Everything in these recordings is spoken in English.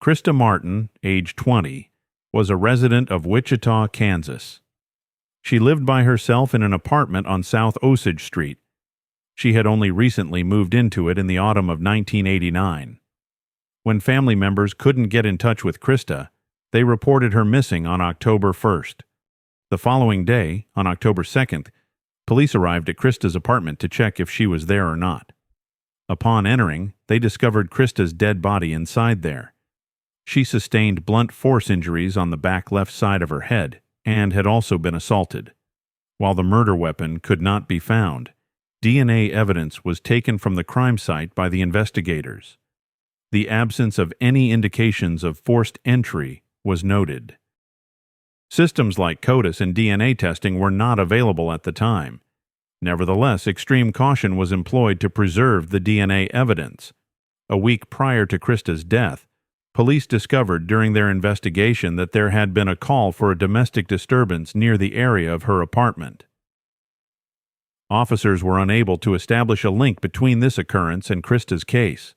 Krista Martin, age 20, was a resident of Wichita, Kansas. She lived by herself in an apartment on South Osage Street. She had only recently moved into it in the autumn of 1989. When family members couldn't get in touch with Krista, they reported her missing on October 1st. The following day, on October 2nd, police arrived at Krista's apartment to check if she was there or not. Upon entering, they discovered Krista's dead body inside there. She sustained blunt force injuries on the back left side of her head and had also been assaulted. While the murder weapon could not be found, DNA evidence was taken from the crime site by the investigators. The absence of any indications of forced entry was noted. Systems like CODIS and DNA testing were not available at the time. Nevertheless, extreme caution was employed to preserve the DNA evidence. A week prior to Krista's death, police discovered during their investigation that there had been a call for a domestic disturbance near the area of her apartment. Officers were unable to establish a link between this occurrence and Krista's case.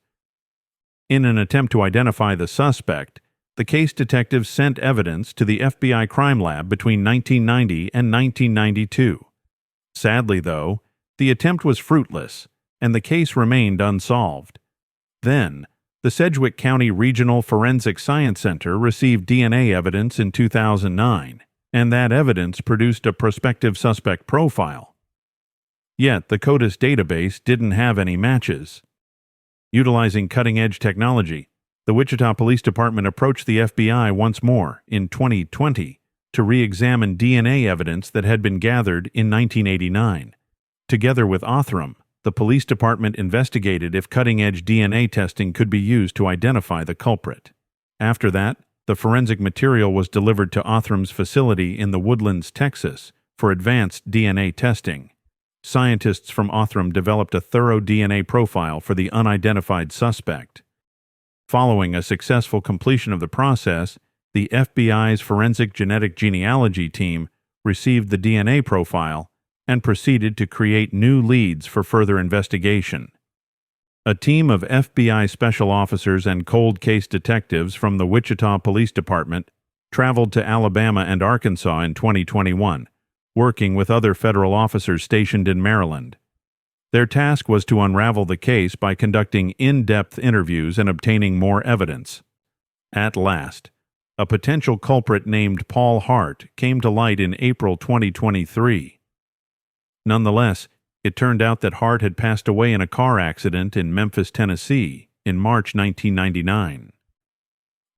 In an attempt to identify the suspect, the case detectives sent evidence to the FBI crime lab between 1990 and 1992. Sadly, though, the attempt was fruitless, and the case remained unsolved. Then, the Sedgwick County Regional Forensic Science Center received DNA evidence in 2009, and that evidence produced a prospective suspect profile. Yet, the CODIS database didn't have any matches. Utilizing cutting-edge technology, the Wichita Police Department approached the FBI once more in 2020 to re-examine DNA evidence that had been gathered in 1989. Together with Othram, the police department investigated if cutting-edge DNA testing could be used to identify the culprit. After that, the forensic material was delivered to Othram's facility in the Woodlands, Texas, for advanced DNA testing. Scientists from Othram developed a thorough DNA profile for the unidentified suspect. Following a successful completion of the process, the FBI's Forensic Genetic Genealogy team received the DNA profile and proceeded to create new leads for further investigation. A team of FBI special officers and cold case detectives from the Wichita Police Department traveled to Alabama and Arkansas in 2021, working with other federal officers stationed in Maryland. Their task was to unravel the case by conducting in-depth interviews and obtaining more evidence. At last, a potential culprit named Paul Hart came to light in April 2023. Nonetheless, it turned out that Hart had passed away in a car accident in Memphis, Tennessee, in March 1999.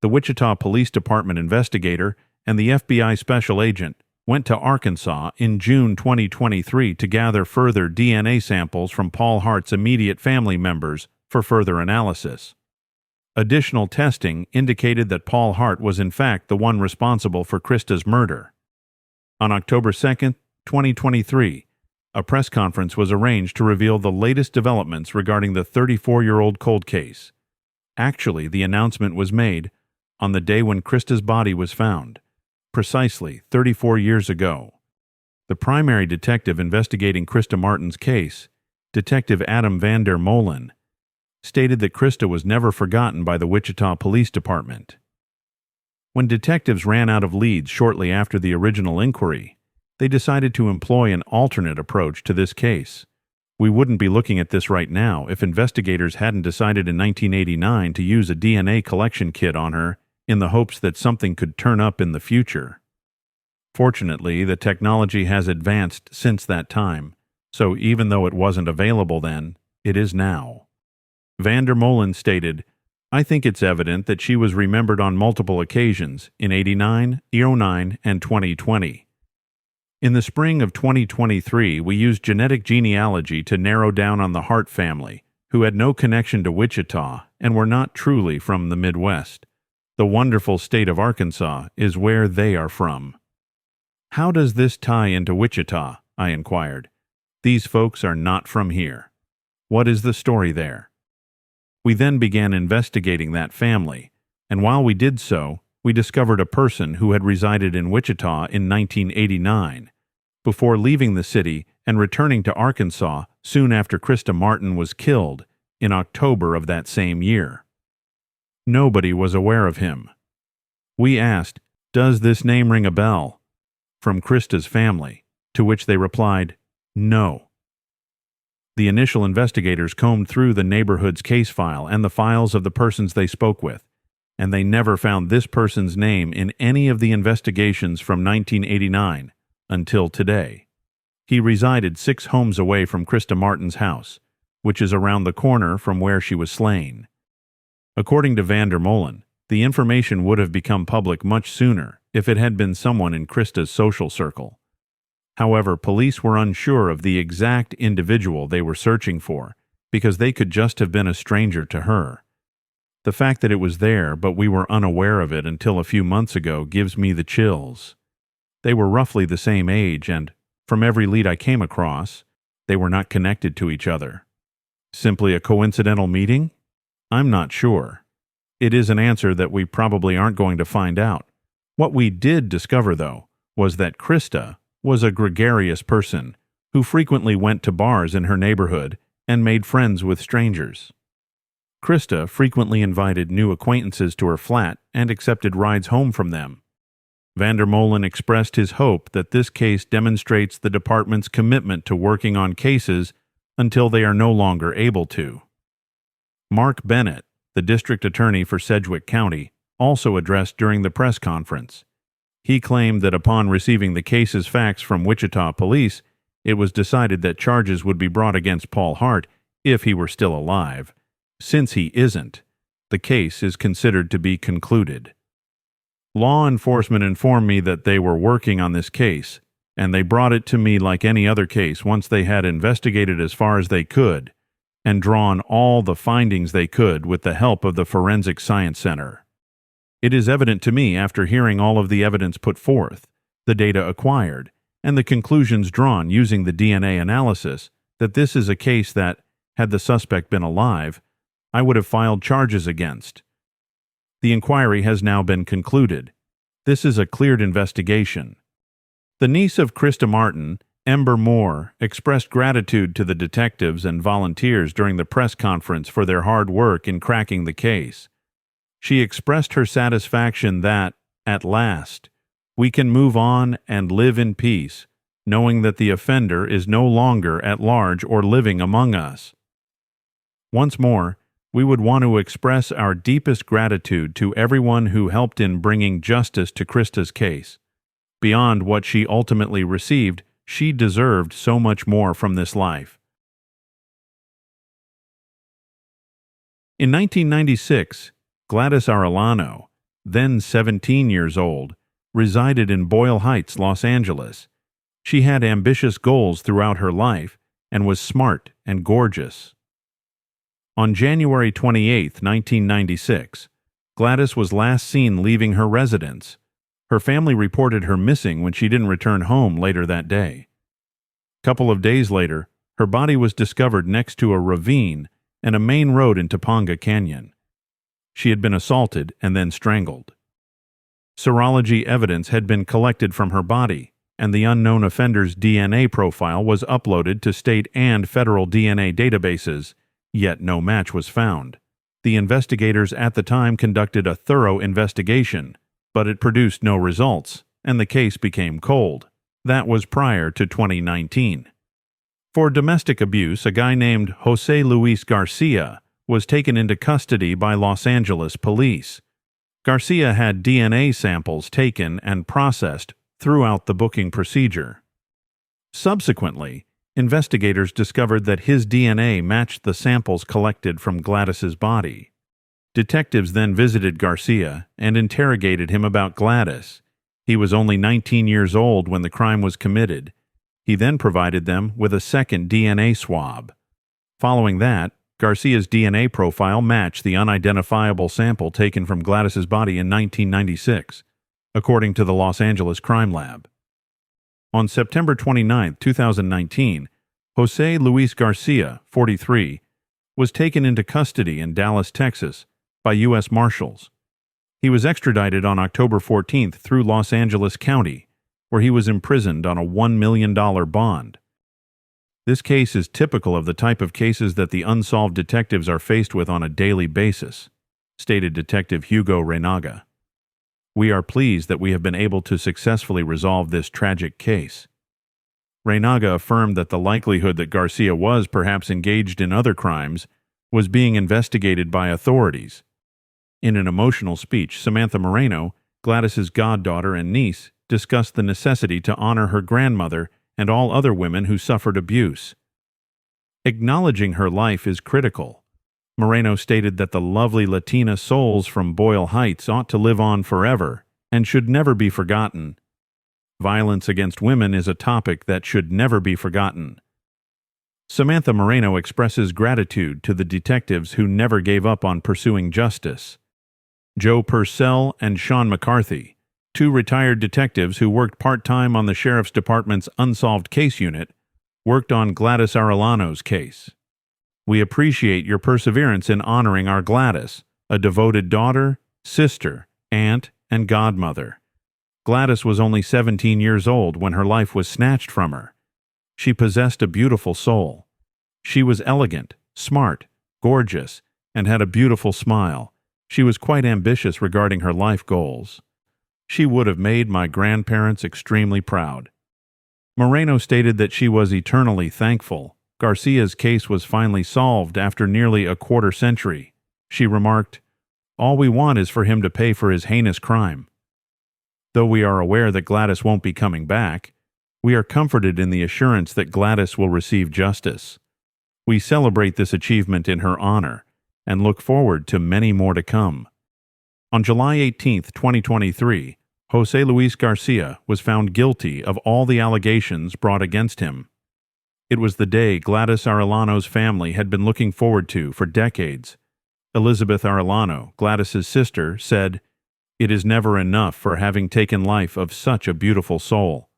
The Wichita Police Department investigator and the FBI special agent went to Arkansas in June 2023 to gather further DNA samples from Paul Hart's immediate family members for further analysis. Additional testing indicated that Paul Hart was in fact the one responsible for Krista's murder. On October 2, 2023, a press conference was arranged to reveal the latest developments regarding the 34-year-old cold case. Actually, the announcement was made on the day when Krista's body was found, precisely 34 years ago. The primary detective investigating Krista Martin's case, Detective Adam van der Molen, stated that Krista was never forgotten by the Wichita Police Department. When detectives ran out of leads shortly after the original inquiry, they decided to employ an alternate approach to this case. We wouldn't be looking at this right now if investigators hadn't decided in 1989 to use a DNA collection kit on her in the hopes that something could turn up in the future. Fortunately, the technology has advanced since that time, so even though it wasn't available then, it is now. Van der Molen stated, "I think it's evident that she was remembered on multiple occasions in 89, 09, and 2020. In the spring of 2023, we used genetic genealogy to narrow down on the Hart family, who had no connection to Wichita and were not truly from the Midwest. The wonderful state of Arkansas is where they are from." "How does this tie into Wichita?" I inquired. "These folks are not from here. What is the story there?" We then began investigating that family, and while we did so, we discovered a person who had resided in Wichita in 1989, before leaving the city and returning to Arkansas soon after Krista Martin was killed in October of that same year. Nobody was aware of him. We asked, "Does this name ring a bell?" from Krista's family, to which they replied, "No." The initial investigators combed through the neighborhood's case file and the files of the persons they spoke with, and they never found this person's name in any of the investigations from 1989 until today. He resided 6 homes away from Krista Martin's house, which is around the corner from where she was slain. According to Van der Molen, the information would have become public much sooner if it had been someone in Krista's social circle. However, police were unsure of the exact individual they were searching for because they could just have been a stranger to her. The fact that it was there, but we were unaware of it until a few months ago, gives me the chills. They were roughly the same age, and, from every lead I came across, they were not connected to each other. Simply a coincidental meeting? I'm not sure. It is an answer that we probably aren't going to find out. What we did discover, though, was that Krista was a gregarious person who frequently went to bars in her neighborhood and made friends with strangers. Krista frequently invited new acquaintances to her flat and accepted rides home from them. Van der Molen expressed his hope that this case demonstrates the department's commitment to working on cases until they are no longer able to. Mark Bennett, the district attorney for Sedgwick County, also addressed during the press conference. He claimed that upon receiving the case's facts from Wichita police, it was decided that charges would be brought against Paul Hart if he were still alive. Since he isn't, the case is considered to be concluded. Law enforcement informed me that they were working on this case, and they brought it to me like any other case once they had investigated as far as they could and drawn all the findings they could with the help of the Forensic Science Center. It is evident to me after hearing all of the evidence put forth, the data acquired, and the conclusions drawn using the DNA analysis that this is a case that, had the suspect been alive, I would have filed charges against. The inquiry has now been concluded. This is a cleared investigation. The niece of Krista Martin, Ember Moore, expressed gratitude to the detectives and volunteers during the press conference for their hard work in cracking the case. She expressed her satisfaction that, at last, we can move on and live in peace, knowing that the offender is no longer at large or living among us. Once more, we would want to express our deepest gratitude to everyone who helped in bringing justice to Krista's case. Beyond what she ultimately received, she deserved so much more from this life. In 1996, Gladys Arellano, then 17 years old, resided in Boyle Heights, Los Angeles. She had ambitious goals throughout her life and was smart and gorgeous. On January 28, 1996, Gladys was last seen leaving her residence. Her family reported her missing when she didn't return home later that day. A couple of days later, her body was discovered next to a ravine and a main road in Topanga Canyon. She had been assaulted and then strangled. Serology evidence had been collected from her body, and the unknown offender's DNA profile was uploaded to state and federal DNA databases, yet no match was found. The investigators at the time conducted a thorough investigation, but it produced no results, and the case became cold. That was prior to 2019. For domestic abuse, a guy named Jose Luis Garcia was taken into custody by Los Angeles police. Garcia had DNA samples taken and processed throughout the booking procedure. Subsequently, investigators discovered that his DNA matched the samples collected from Gladys's body. Detectives then visited Garcia and interrogated him about Gladys. He was only 19 years old when the crime was committed. He then provided them with a second DNA swab. Following that, Garcia's DNA profile matched the unidentifiable sample taken from Gladys's body in 1996, according to the Los Angeles Crime Lab. On September 29, 2019, Jose Luis Garcia, 43, was taken into custody in Dallas, Texas, by U.S. Marshals. He was extradited on October 14 through Los Angeles County, where he was imprisoned on a $1 million bond. This case is typical of the type of cases that the unsolved detectives are faced with on a daily basis. stated Detective Hugo Reinaga. "We are pleased that we have been able to successfully resolve this tragic case." Reinaga affirmed that the likelihood that Garcia was perhaps engaged in other crimes was being investigated by authorities. In an emotional speech, Samantha Moreno, Gladys's goddaughter and niece, discussed the necessity to honor her grandmother and all other women who suffered abuse. Acknowledging her life is critical. Moreno stated that the lovely Latina souls from Boyle Heights ought to live on forever and should never be forgotten. Violence against women is a topic that should never be forgotten. Samantha Moreno expresses gratitude to the detectives who never gave up on pursuing justice. Joe Purcell and Sean McCarthy, two retired detectives who worked part-time on the Sheriff's Department's Unsolved Case Unit, worked on Gladys Arellano's case. "We appreciate your perseverance in honoring our Gladys, a devoted daughter, sister, aunt, and godmother. Gladys was only 17 years old when her life was snatched from her. She possessed a beautiful soul. She was elegant, smart, gorgeous, and had a beautiful smile. She was quite ambitious regarding her life goals. She would have made my grandparents extremely proud." Moreno stated that she was eternally thankful Garcia's case was finally solved after nearly a quarter century. She remarked, "All we want is for him to pay for his heinous crime." Though we are aware that Gladys won't be coming back, we are comforted in the assurance that Gladys will receive justice. We celebrate this achievement in her honor and look forward to many more to come. On July 18, 2023, José Luis Garcia was found guilty of all the allegations brought against him. It was the day Gladys Arellano's family had been looking forward to for decades. Elizabeth Arellano, Gladys's sister, said, "It is never enough for having taken life of such a beautiful soul."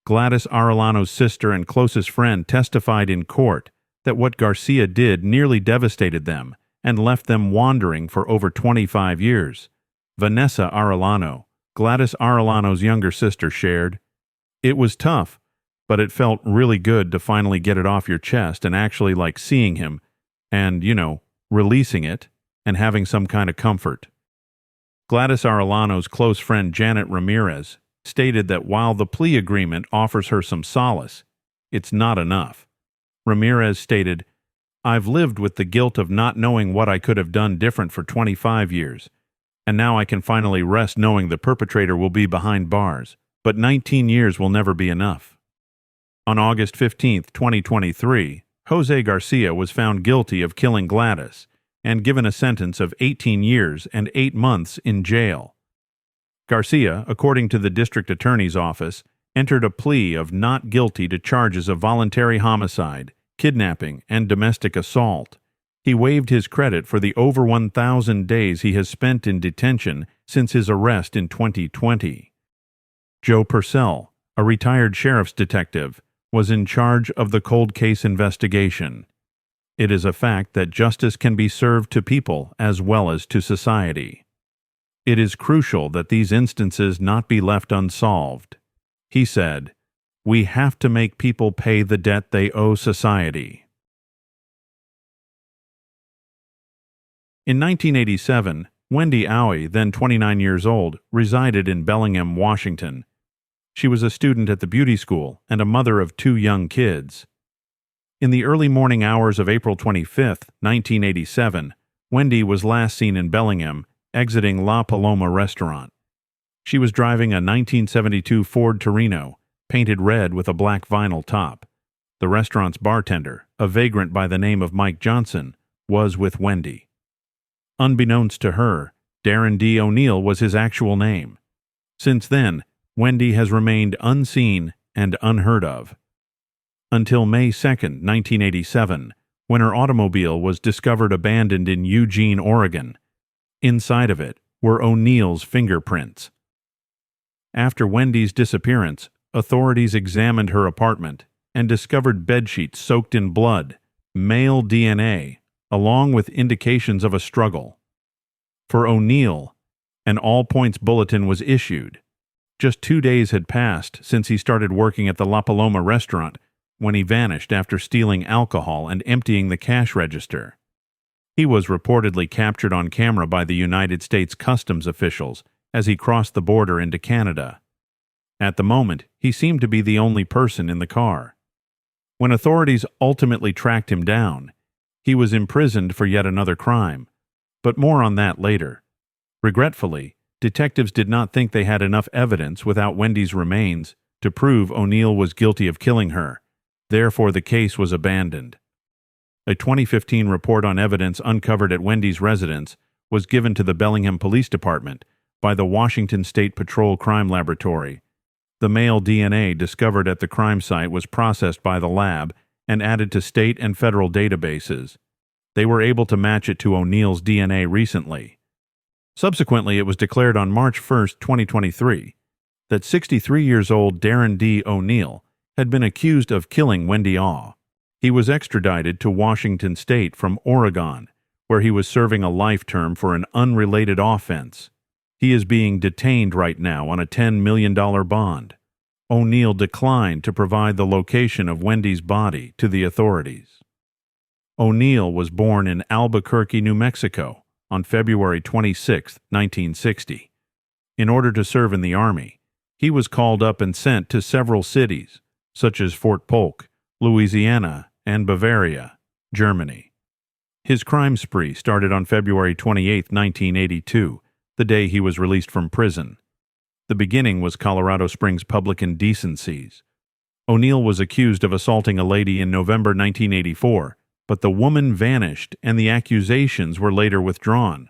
Gladys Arellano's sister and closest friend testified in court that what Garcia did nearly devastated them and left them wandering for over 25 years. Vanessa Arellano, Gladys Arellano's younger sister, shared, "It was tough, but it felt really good to finally get it off your chest and actually like seeing him and, releasing it and having some kind of comfort." Gladys Arellano's close friend Janet Ramirez stated that while the plea agreement offers her some solace, it's not enough. Ramirez stated, "I've lived with the guilt of not knowing what I could have done different for 25 years, and now I can finally rest knowing the perpetrator will be behind bars, but 19 years will never be enough." On August 15, 2023, José Garcia was found guilty of killing Gladys and given a sentence of 18 years and 8 months in jail. Garcia, according to the district attorney's office, entered a plea of not guilty to charges of voluntary homicide, kidnapping, and domestic assault. He waived his credit for the over 1,000 days he has spent in detention since his arrest in 2020. Joe Purcell, a retired sheriff's detective, was in charge of the cold case investigation. It is a fact that justice can be served to people as well as to society. It is crucial that these instances not be left unsolved. He said, "We have to make people pay the debt they owe society." In 1987, Wendy Aughe, then 29 years old, resided in Bellingham, Washington. She was a student at the beauty school and a mother of 2 young kids. In the early morning hours of April 25, 1987, Wendy was last seen in Bellingham, exiting La Paloma restaurant. She was driving a 1972 Ford Torino, painted red with a black vinyl top. The restaurant's bartender, a vagrant by the name of Mike Johnson, was with Wendy. Unbeknownst to her, Darren D. O'Neill was his actual name. Since then, Wendy has remained unseen and unheard of. Until May 2, 1987, when her automobile was discovered abandoned in Eugene, Oregon. Inside of it were O'Neill's fingerprints. After Wendy's disappearance, authorities examined her apartment and discovered bedsheets soaked in blood, male DNA, along with indications of a struggle. For O'Neill, an all-points bulletin was issued. Just 2 days had passed since he started working at the La Paloma restaurant when he vanished after stealing alcohol and emptying the cash register. He was reportedly captured on camera by the United States Customs officials as he crossed the border into Canada. At the moment, he seemed to be the only person in the car. When authorities ultimately tracked him down, he was imprisoned for yet another crime, but more on that later. Regretfully, detectives did not think they had enough evidence without Wendy's remains to prove O'Neill was guilty of killing her. Therefore, the case was abandoned. A 2015 report on evidence uncovered at Wendy's residence was given to the Bellingham Police Department by the Washington State Patrol Crime Laboratory. The male DNA discovered at the crime site was processed by the lab and added to state and federal databases. They were able to match it to O'Neill's DNA recently. Subsequently, it was declared on March 1, 2023, that 63-year-old Darren D. O'Neill had been accused of killing Wendy Aughe. He was extradited to Washington State from Oregon, where he was serving a life term for an unrelated offense. He is being detained right now on a $10 million bond. O'Neill declined to provide the location of Wendy's body to the authorities. O'Neill was born in Albuquerque, New Mexico, on February 26, 1960. In order to serve in the Army, he was called up and sent to several cities, such as Fort Polk, Louisiana, and Bavaria, Germany. His crime spree started on February 28, 1982, the day he was released from prison. The beginning was Colorado Springs public indecencies. O'Neill was accused of assaulting a lady in November 1984, but the woman vanished and the accusations were later withdrawn.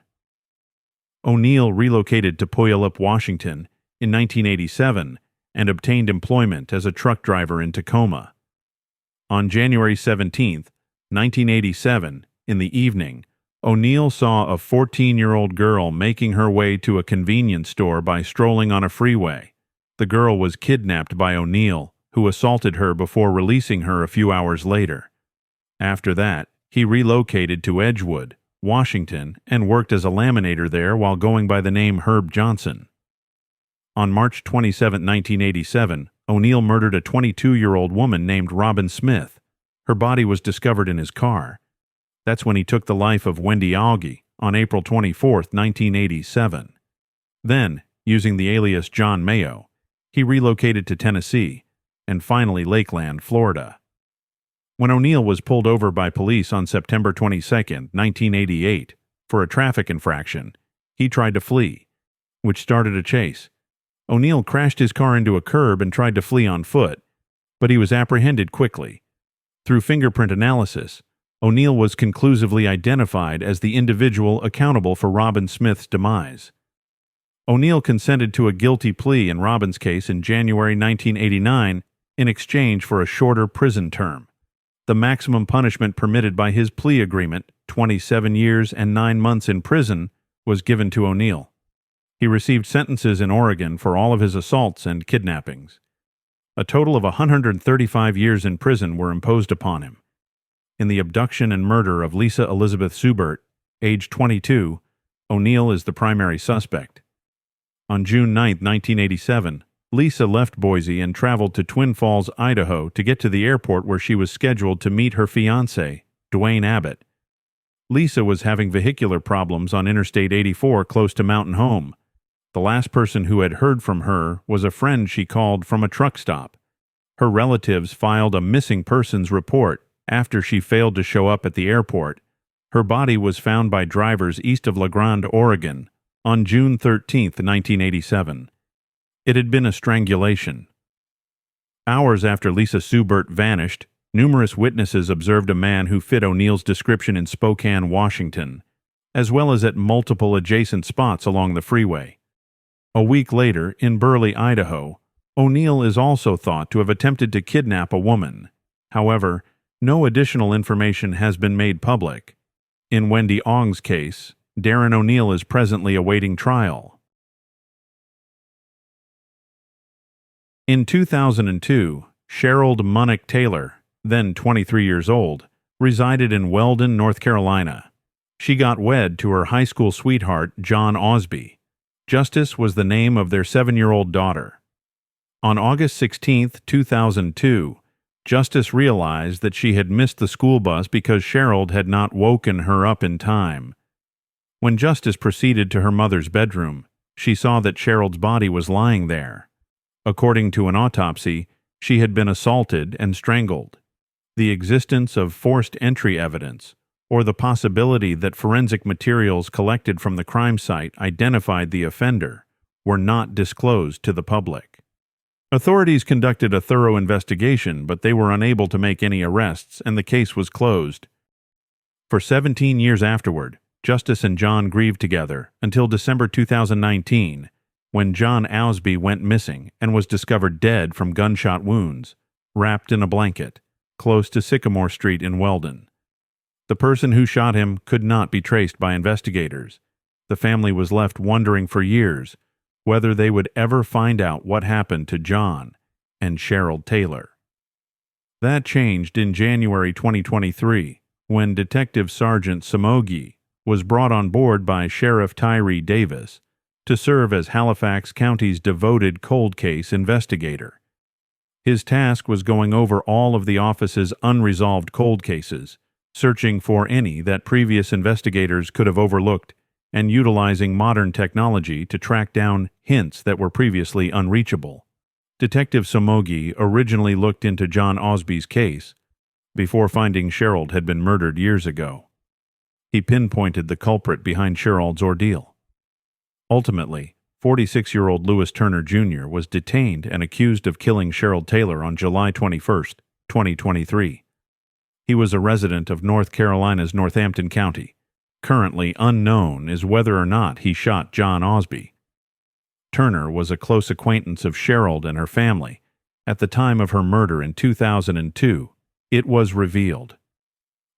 O'Neill relocated to Puyallup, Washington in 1987 and obtained employment as a truck driver in Tacoma. On January 17, 1987, in the evening, O'Neill saw a 14-year-old girl making her way to a convenience store by strolling on a freeway. The girl was kidnapped by O'Neill, who assaulted her before releasing her a few hours later. After that, he relocated to Edgewood, Washington, and worked as a laminator there while going by the name Herb Johnson. On March 27, 1987, O'Neill murdered a 22-year-old woman named Robin Smith. Her body was discovered in his car. That's when he took the life of Wendy Aughe on April 24, 1987. Then, using the alias John Mayo, he relocated to Tennessee, and finally Lakeland, Florida. When O'Neill was pulled over by police on September 22, 1988, for a traffic infraction, he tried to flee, which started a chase. O'Neill crashed his car into a curb and tried to flee on foot, but he was apprehended quickly. Through fingerprint analysis, O'Neill was conclusively identified as the individual accountable for Robin Smith's demise. O'Neill consented to a guilty plea in Robin's case in January 1989 in exchange for a shorter prison term. The maximum punishment permitted by his plea agreement, 27 years and 9 months in prison, was given to O'Neill. He received sentences in Oregon for all of his assaults and kidnappings. A total of 135 years in prison were imposed upon him. In the abduction and murder of Lisa Elizabeth Subert, age 22, O'Neill is the primary suspect. On June 9, 1987, Lisa left Boise and traveled to Twin Falls, Idaho to get to the airport where she was scheduled to meet her fiancé, Dwayne Abbott. Lisa was having vehicular problems on Interstate 84 close to Mountain Home. The last person who had heard from her was a friend she called from a truck stop. Her relatives filed a missing persons report after she failed to show up at the airport. Her body was found by drivers east of La Grande, Oregon, on June 13, 1987. It had been a strangulation. Hours after Lisa Subert vanished, numerous witnesses observed a man who fit O'Neill's description in Spokane, Washington, as well as at multiple adjacent spots along the freeway. A week later, in Burley, Idaho, O'Neill is also thought to have attempted to kidnap a woman. However, no additional information has been made public. In Wendy Aughe's case, Darren O'Neill is presently awaiting trial. In 2002, Sherald Taylor, then 23 years old, resided in Weldon, North Carolina. She got wed to her high school sweetheart, John Osby. Justice was the name of their 7-year-old daughter. On August 16, 2002, Justice realized that she had missed the school bus because Sherald had not woken her up in time. When Justice proceeded to her mother's bedroom, she saw that Sherald's body was lying there. According to an autopsy, she had been assaulted and strangled. The existence of forced entry evidence, or the possibility that forensic materials collected from the crime site identified the offender, were not disclosed to the public. Authorities conducted a thorough investigation, but they were unable to make any arrests, and the case was closed. For 17 years afterward, Justice and John grieved together until December 2019, when John Osby went missing and was discovered dead from gunshot wounds, wrapped in a blanket, close to Sycamore Street in Weldon. The person who shot him could not be traced by investigators. The family was left wondering for years whether they would ever find out what happened to John and Sherald Taylor. That changed in January 2023, when Detective Sergeant Samogi was brought on board by Sheriff Tyree Davis to serve as Halifax County's devoted cold case investigator. His task was going over all of the office's unresolved cold cases, searching for any that previous investigators could have overlooked, and utilizing modern technology to track down hints that were previously unreachable. Detective Samogi originally looked into John Osby's case before finding Sherald had been murdered years ago. He pinpointed the culprit behind Sherald's ordeal. Ultimately, 46-year-old Lewis Turner Jr. was detained and accused of killing Sherald Taylor on July 21, 2023. He was a resident of North Carolina's Northampton County. Currently unknown is whether or not he shot John Osby. Turner was a close acquaintance of Sherald and her family. At the time of her murder in 2002, it was revealed.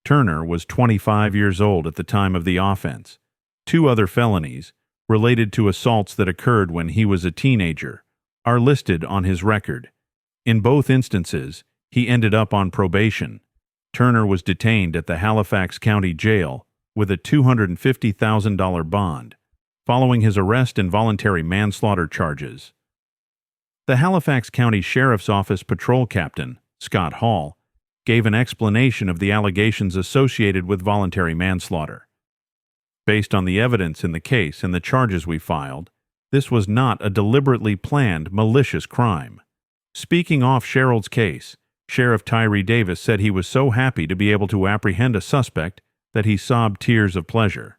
Turner was 25 years old at the time of the offense. 2 other felonies, related to assaults that occurred when he was a teenager, are listed on his record. In both instances, he ended up on probation. Turner was detained at the Halifax County Jail with a $250,000 bond, following his arrest and voluntary manslaughter charges. The Halifax County Sheriff's Office Patrol Captain, Scott Hall, gave an explanation of the allegations associated with voluntary manslaughter. Based on the evidence in the case and the charges we filed, this was not a deliberately planned, malicious crime. Speaking off Sherald's case, Sheriff Tyree Davis said he was so happy to be able to apprehend a suspect that he sobbed tears of pleasure.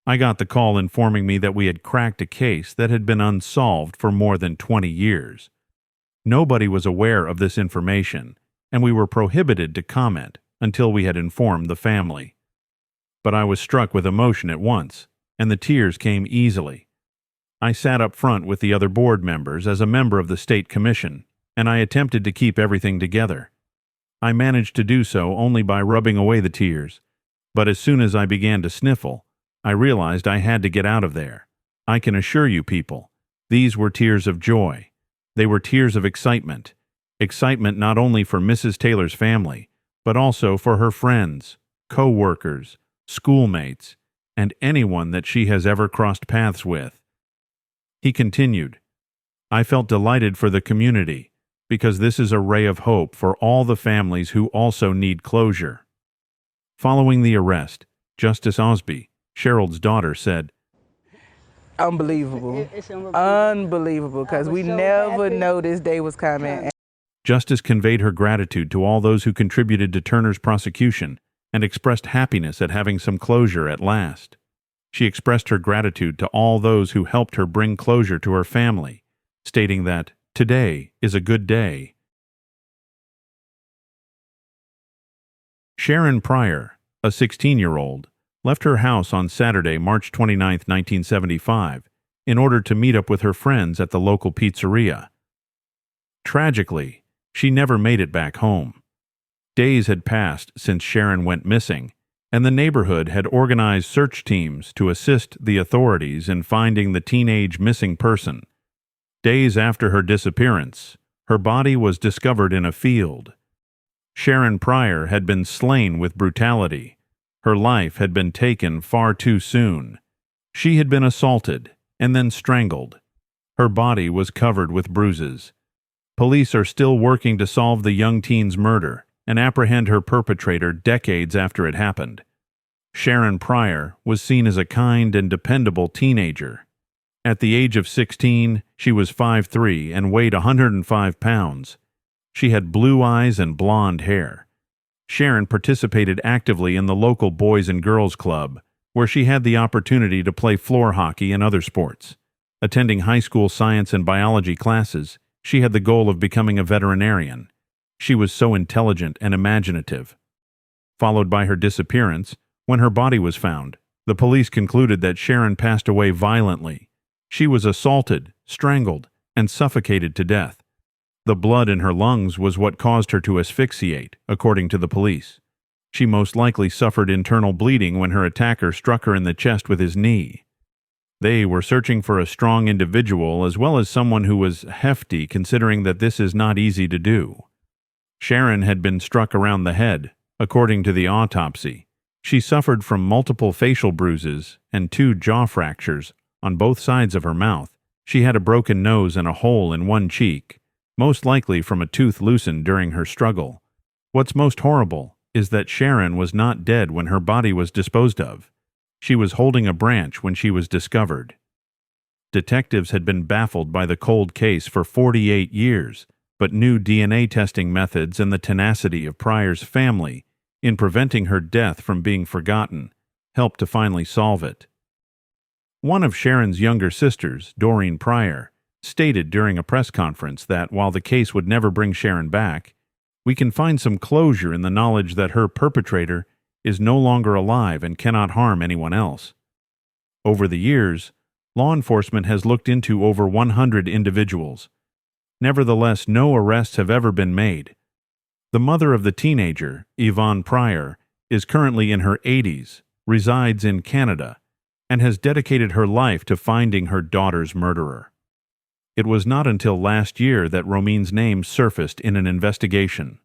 I got the call informing me that we had cracked a case that had been unsolved for more than 20 years. Nobody was aware of this information, and we were prohibited to comment until we had informed the family. But I was struck with emotion at once, and the tears came easily. I sat up front with the other board members as a member of the state commission, and I attempted to keep everything together. I managed to do so only by rubbing away the tears, but as soon as I began to sniffle, I realized I had to get out of there. I can assure you people, these were tears of joy. They were tears of excitement. Excitement not only for Mrs. Taylor's family, but also for her friends, co-workers, schoolmates, and anyone that she has ever crossed paths with. He continued, I felt delighted for the community, because this is a ray of hope for all the families who also need closure. Following the arrest, Justice Osby, Sherald's daughter, said, Unbelievable. Unbelievable, because we never knew this day was coming. Justice conveyed her gratitude to all those who contributed to Turner's prosecution and expressed happiness at having some closure at last. She expressed her gratitude to all those who helped her bring closure to her family, stating that today is a good day. Sharron Prior, a 16-year-old, left her house on Saturday, March 29, 1975, in order to meet up with her friends at the local pizzeria. Tragically, she never made it back home. Days had passed since Sharron went missing, and the neighborhood had organized search teams to assist the authorities in finding the teenage missing person. Days after her disappearance, her body was discovered in a field. Sharron Prior had been slain with brutality. Her life had been taken far too soon. She had been assaulted and then strangled. Her body was covered with bruises. police are still working to solve the young teen's murder and apprehend her perpetrator decades after it happened. Sharron Prior was seen as a kind and dependable teenager. At the age of 16, she was 5'3" and weighed 105 pounds. She had blue eyes and blonde hair. Sharron participated actively in the local Boys and Girls Club, where she had the opportunity to play floor hockey and other sports. Attending high school science and biology classes, she had the goal of becoming a veterinarian. She was so intelligent and imaginative. Followed by her disappearance, when her body was found, the police concluded that Sharron passed away violently. She was assaulted, strangled, and suffocated to death. The blood in her lungs was what caused her to asphyxiate, according to the police. She most likely suffered internal bleeding when her attacker struck her in the chest with his knee. They were searching for a strong individual as well as someone who was hefty, considering that this is not easy to do. Sharron had been struck around the head, according to the autopsy. She suffered from multiple facial bruises and 2 jaw fractures on both sides of her mouth. She had a broken nose and a hole in one cheek, most likely from a tooth loosened during her struggle. What's most horrible is that Sharron was not dead when her body was disposed of. She was holding a branch when she was discovered. Detectives had been baffled by the cold case for 48 years, but new DNA testing methods and the tenacity of Prior's family in preventing her death from being forgotten helped to finally solve it. One of Sharron's younger sisters, Doreen Prior, stated during a press conference that while the case would never bring Sharron back, we can find some closure in the knowledge that her perpetrator is no longer alive and cannot harm anyone else. Over the years, law enforcement has looked into over 100 individuals. Nevertheless, no arrests have ever been made. The mother of the teenager, Yvonne Prior, is currently in her 80s, resides in Canada, and has dedicated her life to finding her daughter's murderer. It was not until last year that Romin's name surfaced in an investigation.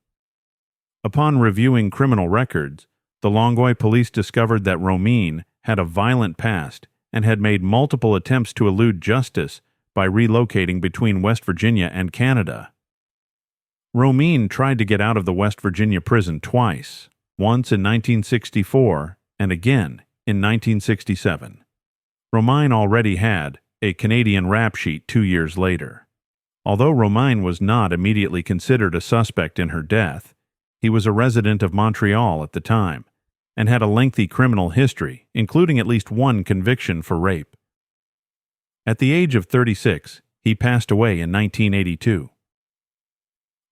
Upon reviewing criminal records, the Longueuil police discovered that Romin had a violent past and had made multiple attempts to elude justice by relocating between West Virginia and Canada. Romin tried to get out of the West Virginia prison twice, once in 1964 and again in 1967. Romin already had a Canadian rap sheet 2 years later. Although Romin was not immediately considered a suspect in her death, he was a resident of Montreal at the time and had a lengthy criminal history, including at least 1 conviction for rape. At the age of 36, he passed away in 1982.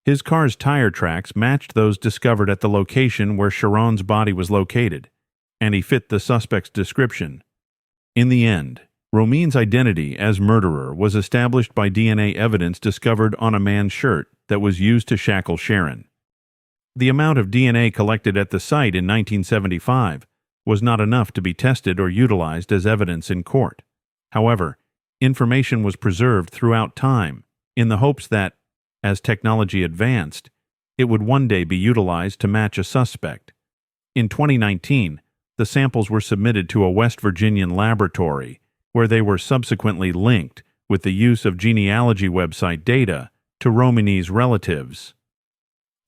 His car's tire tracks matched those discovered at the location where Sharron's body was located, and he fit the suspect's description. In the end, Romin's identity as murderer was established by DNA evidence discovered on a man's shirt that was used to shackle Sharron. The amount of DNA collected at the site in 1975 was not enough to be tested or utilized as evidence in court. However, information was preserved throughout time in the hopes that, as technology advanced, it would one day be utilized to match a suspect. In 2019, the samples were submitted to a West Virginian laboratory, where they were subsequently linked with the use of genealogy website data to Romini's relatives.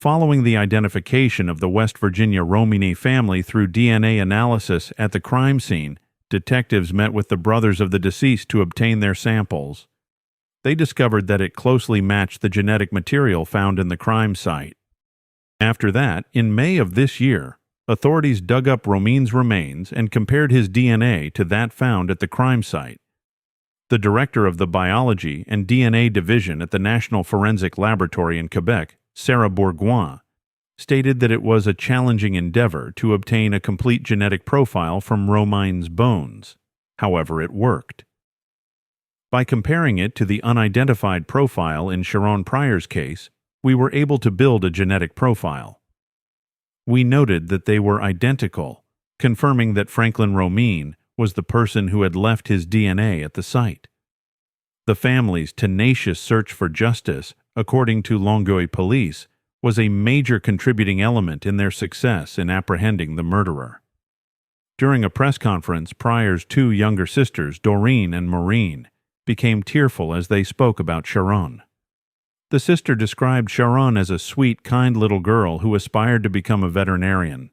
Following the identification of the West Virginia Romini family through DNA analysis at the crime scene, detectives met with the brothers of the deceased to obtain their samples. They discovered that it closely matched the genetic material found in the crime site. After that, in May of this year, authorities dug up Romin's remains and compared his DNA to that found at the crime site. The director of the Biology and DNA Division at the National Forensic Laboratory in Quebec, Sara Bourgoin, stated that it was a challenging endeavor to obtain a complete genetic profile from Romin's bones. However, it worked. By comparing it to the unidentified profile in Sharron Prior's case, we were able to build a genetic profile. We noted that they were identical, confirming that Franklin Romin was the person who had left his DNA at the site. The family's tenacious search for justice, according to Longueuil police, was a major contributing element in their success in apprehending the murderer. During a press conference, Prior's 2 younger sisters, Doreen and Maureen, became tearful as they spoke about Sharron. The sister described Sharron as a sweet, kind little girl who aspired to become a veterinarian.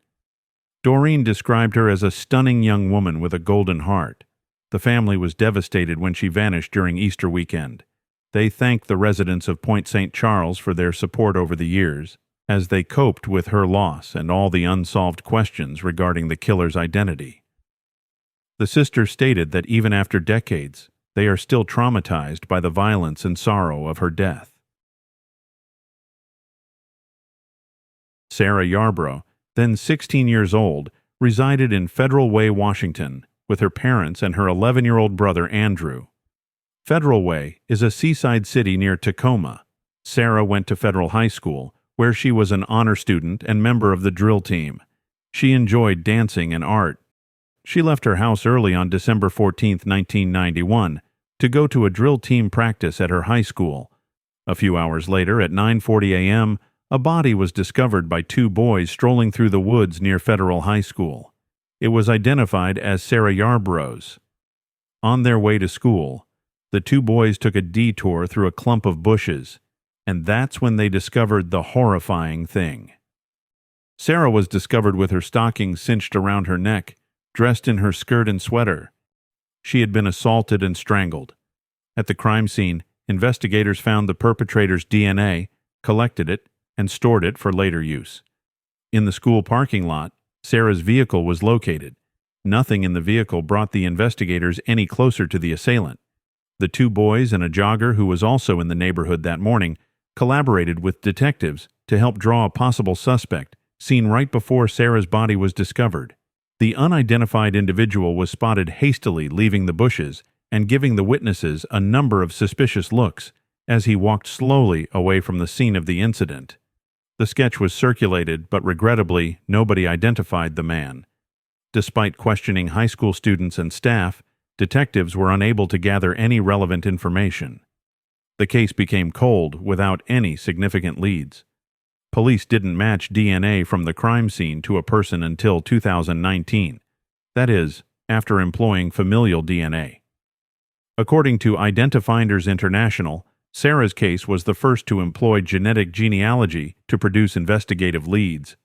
Doreen described her as a stunning young woman with a golden heart. The family was devastated when she vanished during Easter weekend. They thanked the residents of Point St. Charles for their support over the years, as they coped with her loss and all the unsolved questions regarding the killer's identity. The sister stated that even after decades, they are still traumatized by the violence and sorrow of her death. Sara Yarborough, then 16 years old, resided in Federal Way, Washington, with her parents and her 11-year-old brother Andrew. Federal Way is a seaside city near Tacoma. Sara went to Federal High School, where she was an honor student and member of the drill team. She enjoyed dancing and art. She left her house early on December 14, 1991, to go to a drill team practice at her high school. A few hours later, at 9:40 a.m., a body was discovered by two boys strolling through the woods near Federal High School. It was identified as Sara Yarborough's. On their way to school, the two boys took a detour through a clump of bushes, and that's when they discovered the horrifying thing. Sara was discovered with her stockings cinched around her neck, dressed in her skirt and sweater. She had been assaulted and strangled. At the crime scene, investigators found the perpetrator's DNA, collected it, and stored it for later use. In the school parking lot, Sara's vehicle was located. Nothing in the vehicle brought the investigators any closer to the assailant. The two boys and a jogger who was also in the neighborhood that morning collaborated with detectives to help draw a possible suspect, seen right before Sara's body was discovered. The unidentified individual was spotted hastily leaving the bushes and giving the witnesses a number of suspicious looks as he walked slowly away from the scene of the incident. The sketch was circulated, but regrettably, nobody identified the man. Despite questioning high school students and staff, detectives were unable to gather any relevant information. The case became cold without any significant leads. Police didn't match DNA from the crime scene to a person until 2019. That is, after employing familial DNA. According to Identifinders International, Sara's case was the first to employ genetic genealogy to produce investigative leads.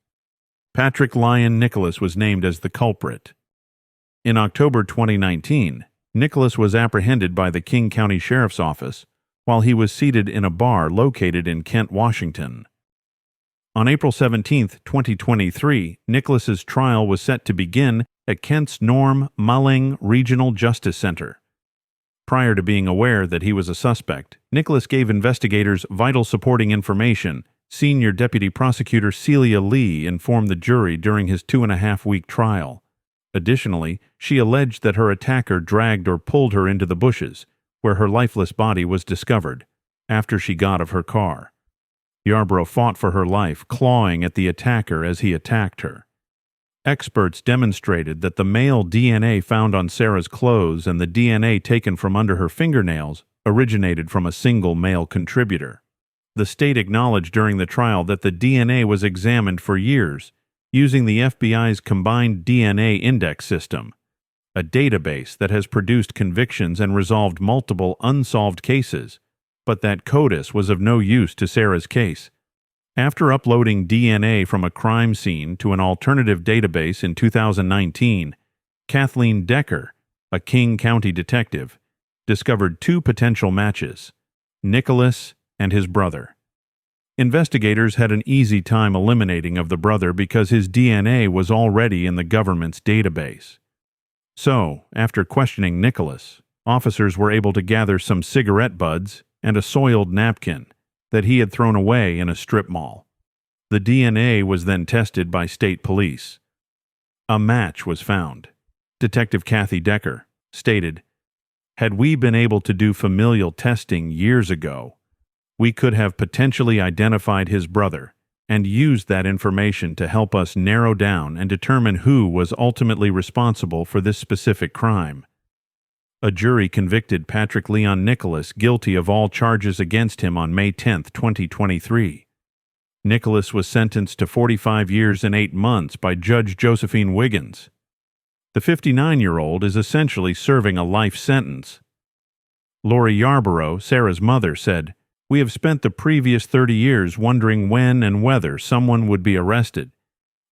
Patrick Lyon Nicholas was named as the culprit. In October 2019, Nicholas was apprehended by the King County Sheriff's Office while he was seated in a bar located in Kent, Washington. On April 17, 2023, Nicholas's trial was set to begin at Kent's Norm Mulling Regional Justice Center. Prior to being aware that he was a suspect, Nicholas gave investigators vital supporting information. Senior Deputy Prosecutor Celia Lee informed the jury during his 2.5-week trial. Additionally, she alleged that her attacker dragged or pulled her into the bushes, where her lifeless body was discovered, after she got of her car. Yarborough fought for her life, clawing at the attacker as he attacked her. Experts demonstrated that the male DNA found on Sara's clothes and the DNA taken from under her fingernails originated from a single male contributor. The state acknowledged during the trial that the DNA was examined for years using the FBI's Combined DNA Index System, a database that has produced convictions and resolved multiple unsolved cases, but that CODIS was of no use to Sara's case. After uploading DNA from a crime scene to an alternative database in 2019, Kathleen Decker, a King County detective, discovered two potential matches, Nicholas and his brother. Investigators had an easy time eliminating of the brother because his DNA was already in the government's database. So, after questioning Nicholas, officers were able to gather some cigarette butts and a soiled napkin that he had thrown away in a strip mall. The DNA was then tested by state police. A match was found. Detective Kathy Decker stated, "Had we been able to do familial testing years ago, we could have potentially identified his brother and used that information to help us narrow down and determine who was ultimately responsible for this specific crime." A jury convicted Patrick Leon Nicholas guilty of all charges against him on May 10, 2023. Nicholas was sentenced to 45 years and 8 months by Judge Josephine Wiggins. The 59-year-old is essentially serving a life sentence. Lori Yarborough, Sara's mother, said, We have spent the previous 30 years wondering when and whether someone would be arrested,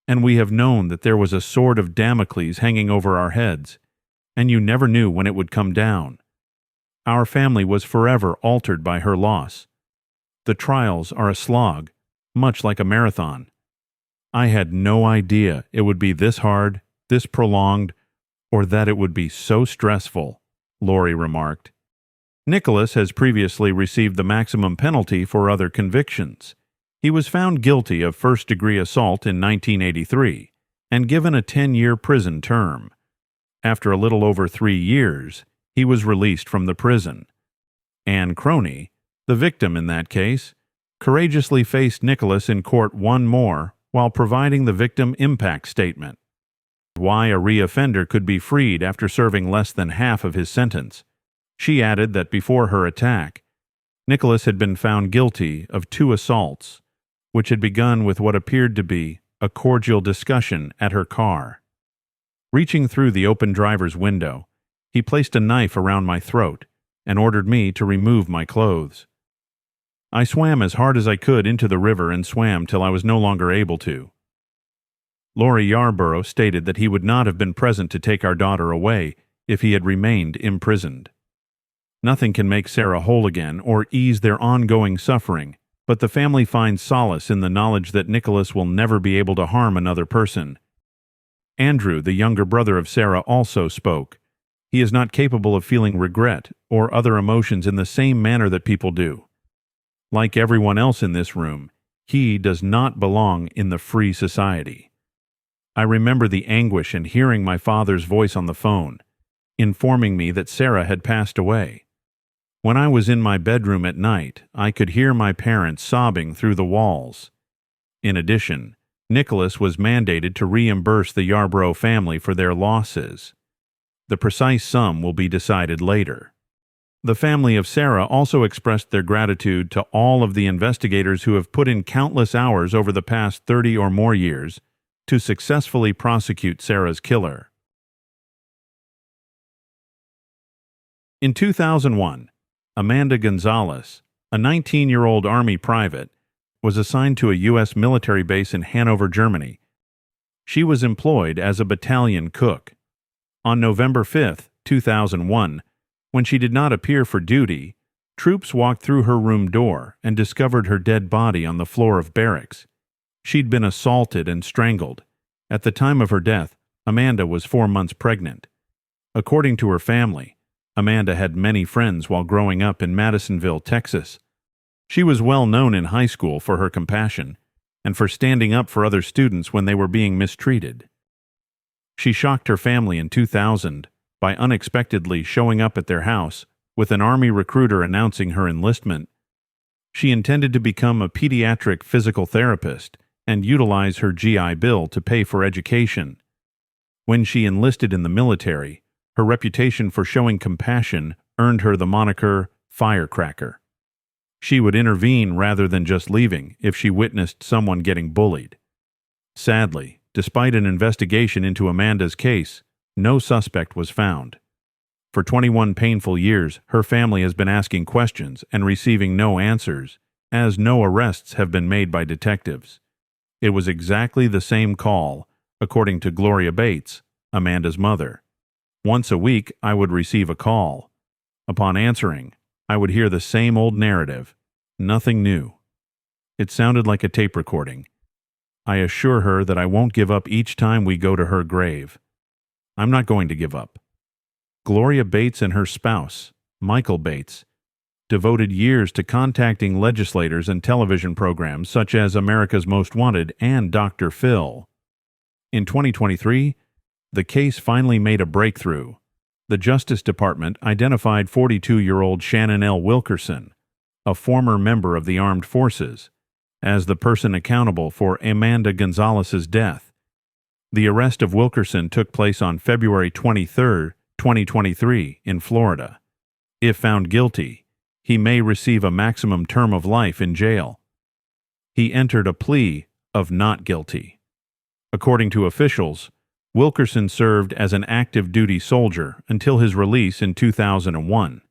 and we have known that there was a sword of Damocles hanging over our heads, and you never knew when it would come down. Our family was forever altered by her loss. The trials are a slog, much like a marathon. I had no idea it would be this hard, this prolonged, or that it would be so stressful, Lori remarked. Nicholas has previously received the maximum penalty for other convictions. He was found guilty of first-degree assault in 1983 and given a 10-year prison term. After a little over 3 years, he was released from the prison. Ann Croney, the victim in that case, courageously faced Nicholas in court one more while providing the victim impact statement. Why a reoffender could be freed after serving less than half of his sentence. She added that before her attack, Nicholas had been found guilty of 2 assaults, which had begun with what appeared to be a cordial discussion at her car. Reaching through the open driver's window, he placed a knife around my throat and ordered me to remove my clothes. I swam as hard as I could into the river and swam till I was no longer able to. Sara Yarborough stated that he would not have been present to take our daughter away if he had remained imprisoned. Nothing can make Sara whole again or ease their ongoing suffering, but the family finds solace in the knowledge that Nicholas will never be able to harm another person. Andrew, the younger brother of Sara, also spoke. He is not capable of feeling regret or other emotions in the same manner that people do. Like everyone else in this room, he does not belong in the free society. I remember the anguish in hearing my father's voice on the phone, informing me that Sara had passed away. When I was in my bedroom at night, I could hear my parents sobbing through the walls. In addition, Nicholas was mandated to reimburse the Yarborough family for their losses. The precise sum will be decided later. The family of Sara also expressed their gratitude to all of the investigators who have put in countless hours over the past 30 or more years to successfully prosecute Sara's killer. In 2001, Amanda Gonzales, a 19-year-old Army private, was assigned to a U.S. military base in Hanover, Germany. She was employed as a battalion cook. On November 5, 2001, when she did not appear for duty, troops walked through her room door and discovered her dead body on the floor of barracks. She'd been assaulted and strangled. At the time of her death, Amanda was 4 months pregnant. According to her family, Amanda had many friends while growing up in Madisonville, Texas. She was well known in high school for her compassion and for standing up for other students when they were being mistreated. She shocked her family in 2000 by unexpectedly showing up at their house with an Army recruiter announcing her enlistment. She intended to become a pediatric physical therapist and utilize her GI Bill to pay for education. When she enlisted in the military, her reputation for showing compassion earned her the moniker Firecracker. She would intervene rather than just leaving if she witnessed someone getting bullied. Sadly, despite an investigation into Amanda's case, no suspect was found. For 21 painful years, her family has been asking questions and receiving no answers, as no arrests have been made by detectives. It was exactly the same call, according to Gloria Bates, Amanda's mother. Once a week, I would receive a call. Upon answering, I would hear the same old narrative. Nothing new. It sounded like a tape recording. I assure her that I won't give up each time we go to her grave. I'm not going to give up. Gloria Bates and her spouse, Michael Bates, devoted years to contacting legislators and television programs such as America's Most Wanted and Dr. Phil. In 2023, the case finally made a breakthrough. The Justice Department identified 42-year-old Shannon L. Wilkerson, a former member of the armed forces, as the person accountable for Amanda Gonzales' death. The arrest of Wilkerson took place on February 23, 2023, in Florida. If found guilty, he may receive a maximum term of life in jail. He entered a plea of not guilty. According to officials, Wilkerson served as an active duty soldier until his release in 2001.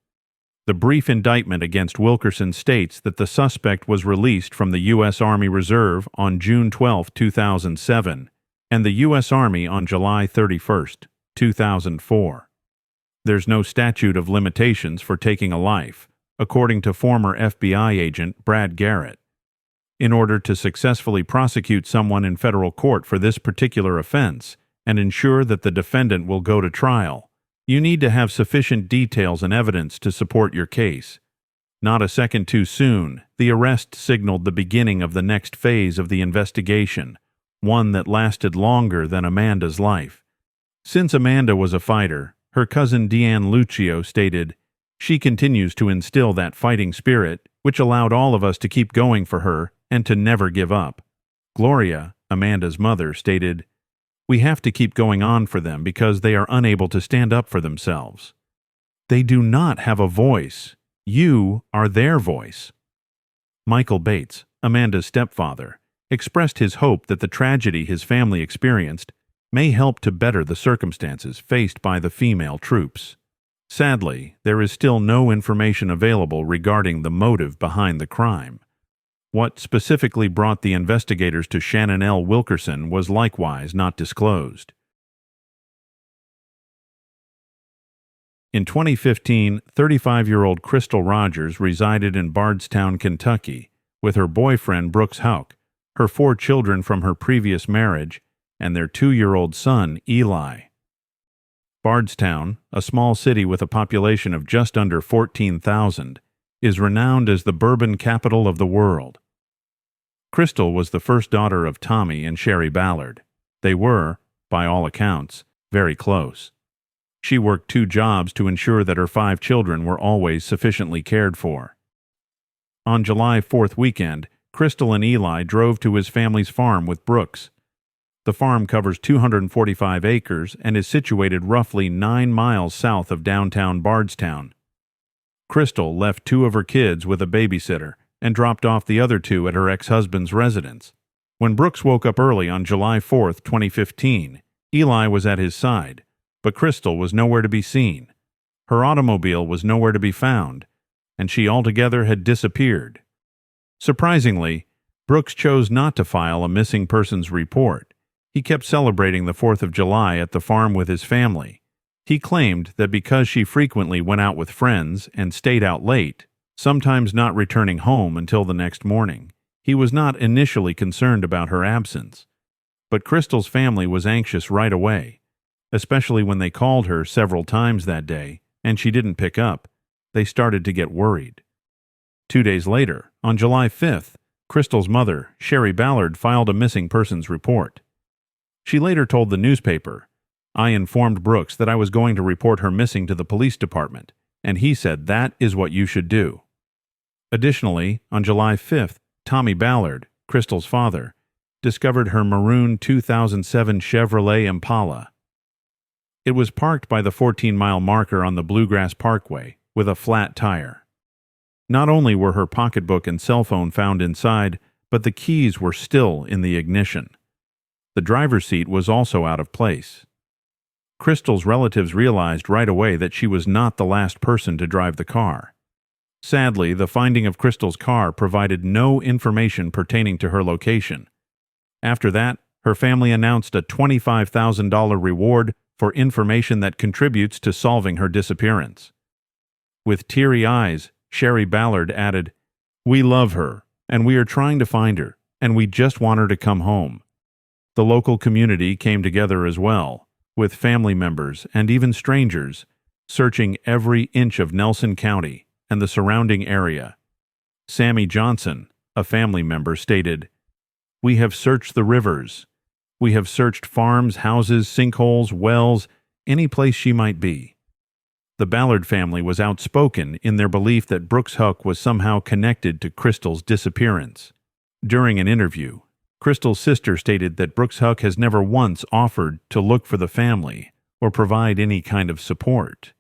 The brief indictment against Wilkerson states that the suspect was released from the U.S. Army Reserve on June 12, 2007, and the U.S. Army on July 31, 2004. There's no statute of limitations for taking a life, according to former FBI agent Brad Garrett. In order to successfully prosecute someone in federal court for this particular offense and ensure that the defendant will go to trial, you need to have sufficient details and evidence to support your case. Not a second too soon, the arrest signaled the beginning of the next phase of the investigation, one that lasted longer than Amanda's life. Since Amanda was a fighter, her cousin Deanne Lucio stated, "She continues to instill that fighting spirit, which allowed all of us to keep going for her and to never give up." Gloria, Amanda's mother, stated, "We have to keep going on for them because they are unable to stand up for themselves. They do not have a voice. You are their voice." Michael Bates, Amanda's stepfather, expressed his hope that the tragedy his family experienced may help to better the circumstances faced by the female troops. Sadly, there is still no information available regarding the motive behind the crime. What specifically brought the investigators to Shannon L. Wilkerson was likewise not disclosed. In 2015, 35-year-old Crystal Rogers resided in Bardstown, Kentucky, with her boyfriend Brooks Houck, her 4 children from her previous marriage, and their 2-year-old son, Eli. Bardstown, a small city with a population of just under 14,000, is renowned as the bourbon capital of the world. Crystal was the first daughter of Tommy and Sherry Ballard. They were, by all accounts, very close. She worked 2 jobs to ensure that her 5 children were always sufficiently cared for. On July 4th weekend, Crystal and Eli drove to his family's farm with Brooks. The farm covers 245 acres and is situated roughly 9 miles south of downtown Bardstown. Crystal left 2 of her kids with a babysitter and dropped off the other 2 at her ex-husband's residence. When Brooks woke up early on July 4, 2015, Eli was at his side, but Crystal was nowhere to be seen. Her automobile was nowhere to be found, and she altogether had disappeared. Surprisingly, Brooks chose not to file a missing persons report. He kept celebrating the 4th of July at the farm with his family. He claimed that because she frequently went out with friends and stayed out late, sometimes not returning home until the next morning, he was not initially concerned about her absence. But Crystal's family was anxious right away, especially when they called her several times that day and she didn't pick up. They started to get worried. 2 days later, on July 5th, Crystal's mother, Sherry Ballard, filed a missing persons report. She later told the newspaper, "I informed Brooks that I was going to report her missing to the police department, and he said that is what you should do." Additionally, on July 5th, Tommy Ballard, Crystal's father, discovered her maroon 2007 Chevrolet Impala. It was parked by the 14-mile marker on the Bluegrass Parkway with a flat tire. Not only were her pocketbook and cell phone found inside, but the keys were still in the ignition. The driver's seat was also out of place. Crystal's relatives realized right away that she was not the last person to drive the car. Sadly, the finding of Crystal's car provided no information pertaining to her location. After that, her family announced a $25,000 reward for information that contributes to solving her disappearance. With teary eyes, Sherry Ballard added, "We love her, and we are trying to find her, and we just want her to come home." The local community came together as well, with family members and even strangers searching every inch of Nelson County and the surrounding area. Sammy Johnson, a family member, stated, "We have searched the rivers. We have searched farms, houses, sinkholes, wells, any place she might be." The Ballard family was outspoken in their belief that Brooks Houck was somehow connected to Crystal's disappearance. During an interview, Crystal's sister stated that Brooks Houck has never once offered to look for the family or provide any kind of support.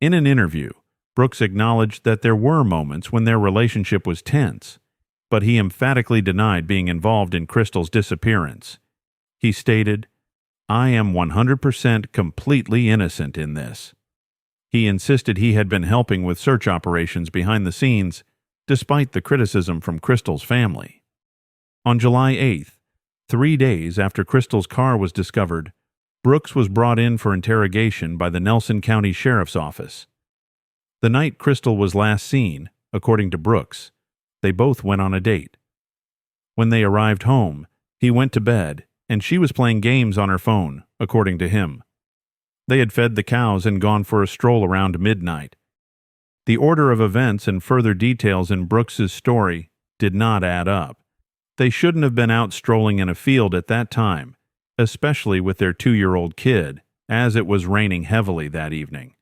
In an interview, Brooks acknowledged that there were moments when their relationship was tense, but he emphatically denied being involved in Crystal's disappearance. He stated, "I am 100% completely innocent in this." He insisted he had been helping with search operations behind the scenes, despite the criticism from Crystal's family. On July 8th, 3 days after Crystal's car was discovered, Brooks was brought in for interrogation by the Nelson County Sheriff's Office. The night Crystal was last seen, according to Brooks, they both went on a date. When they arrived home, he went to bed, and she was playing games on her phone, according to him. They had fed the cows and gone for a stroll around midnight. The order of events and further details in Brooks's story did not add up. They shouldn't have been out strolling in a field at that time, especially with their 2-year-old kid, as it was raining heavily that evening.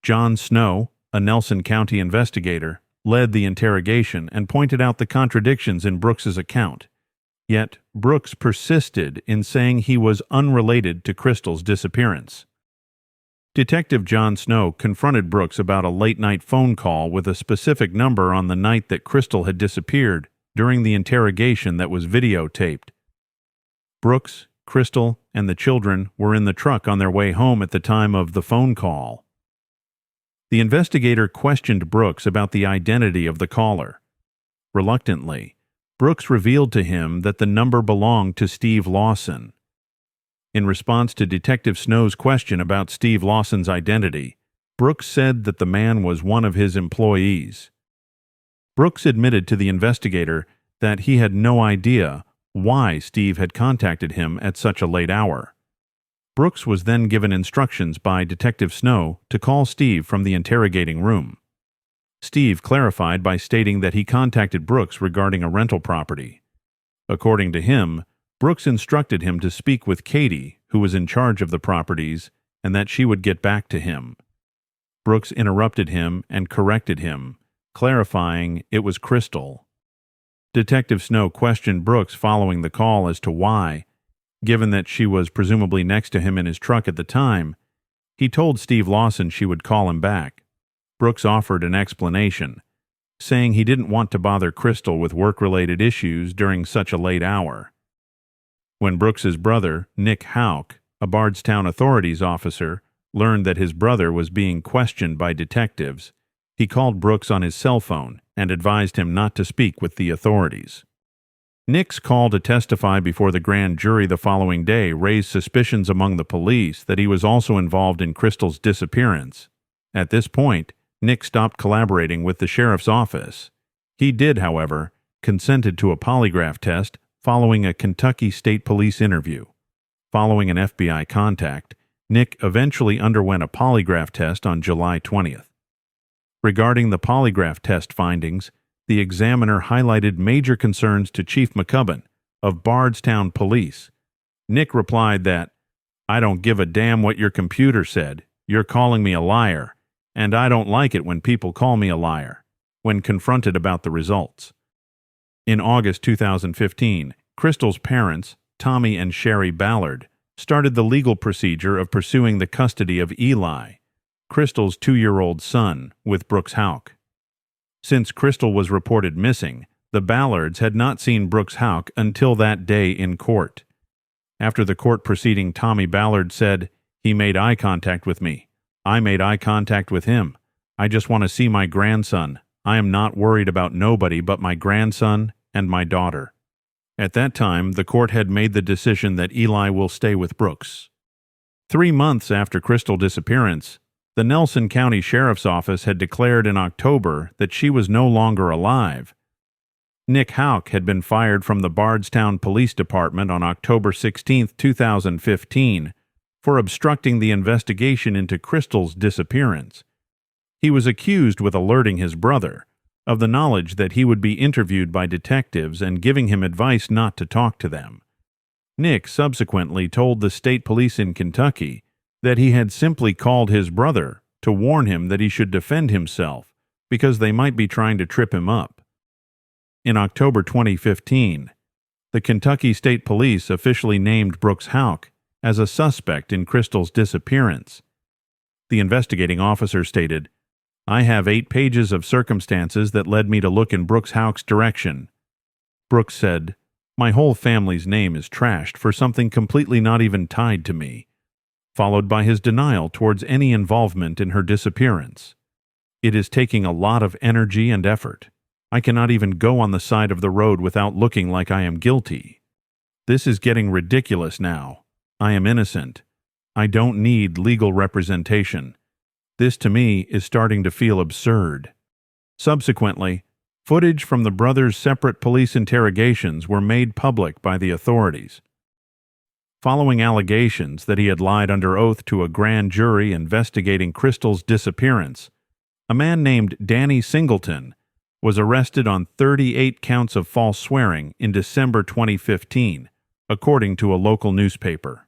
John Snow, a Nelson County investigator, led the interrogation and pointed out the contradictions in Brooks's account. Yet Brooks persisted in saying he was unrelated to Crystal's disappearance. Detective John Snow confronted Brooks about a late-night phone call with a specific number on the night that Crystal had disappeared during the interrogation that was videotaped. Brooks, Crystal, and the children were in the truck on their way home at the time of the phone call. The investigator questioned Brooks about the identity of the caller. Reluctantly, Brooks revealed to him that the number belonged to Steve Lawson. In response to Detective Snow's question about Steve Lawson's identity, Brooks said that the man was one of his employees. Brooks admitted to the investigator that he had no idea why Steve had contacted him at such a late hour. Brooks was then given instructions by Detective Snow to call Steve from the interrogating room. Steve clarified by stating that he contacted Brooks regarding a rental property. According to him, Brooks instructed him to speak with Katie, who was in charge of the properties, and that she would get back to him. Brooks interrupted him and corrected him, clarifying it was Crystal. Detective Snow questioned Brooks following the call as to why. Given that she was presumably next to him in his truck at the time, he told Steve Lawson she would call him back. Brooks offered an explanation, saying he didn't want to bother Crystal with work-related issues during such a late hour. When Brooks's brother, Nick Houck, a Bardstown authorities officer, learned that his brother was being questioned by detectives, he called Brooks on his cell phone and advised him not to speak with the authorities. Nick's call to testify before the grand jury the following day raised suspicions among the police that he was also involved in Crystal's disappearance. At this point, Nick stopped collaborating with the sheriff's office. He did, however, consented to a polygraph test following a Kentucky State Police interview. Following an FBI contact, Nick eventually underwent a polygraph test on July 20th. Regarding the polygraph test findings, the examiner highlighted major concerns to Chief McCubbin of Bardstown Police. Nick replied that, "I don't give a damn what your computer said. You're calling me a liar, and I don't like it when people call me a liar," when confronted about the results. In August 2015, Crystal's parents, Tommy and Sherry Ballard, started the legal procedure of pursuing the custody of Eli, Crystal's 2-year-old son, with Brooks Houck. Since Crystal was reported missing, the Ballards had not seen Brooks Houck until that day in court. After the court proceeding, Tommy Ballard said, "He made eye contact with me. I made eye contact with him. I just want to see my grandson. I am not worried about nobody but my grandson and my daughter." At that time, the court had made the decision that Eli will stay with Brooks. 3 months after Crystal's disappearance, the Nelson County Sheriff's Office had declared in October that she was no longer alive. Nick Houck had been fired from the Bardstown Police Department on October 16, 2015, for obstructing the investigation into Crystal's disappearance. He was accused with alerting his brother of the knowledge that he would be interviewed by detectives and giving him advice not to talk to them. Nick subsequently told the state police in Kentucky that he had simply called his brother to warn him that he should defend himself because they might be trying to trip him up. In October 2015, the Kentucky State Police officially named Brooks Houck as a suspect in Crystal's disappearance. The investigating officer stated, "I have 8 pages of circumstances that led me to look in Brooks Houck's direction." Brooks said, "My whole family's name is trashed for something completely not even tied to me. followed by his denial towards any involvement in her disappearance. It is taking a lot of energy and effort. I cannot even go on the side of the road without looking like I am guilty. This is getting ridiculous now. I am innocent. I don't need legal representation. This to me is starting to feel absurd. Subsequently, footage from the brothers' separate police interrogations were made public by the authorities. Following allegations that he had lied under oath to a grand jury investigating Crystal's disappearance, a man named Danny Singleton was arrested on 38 counts of false swearing in December 2015, according to a local newspaper.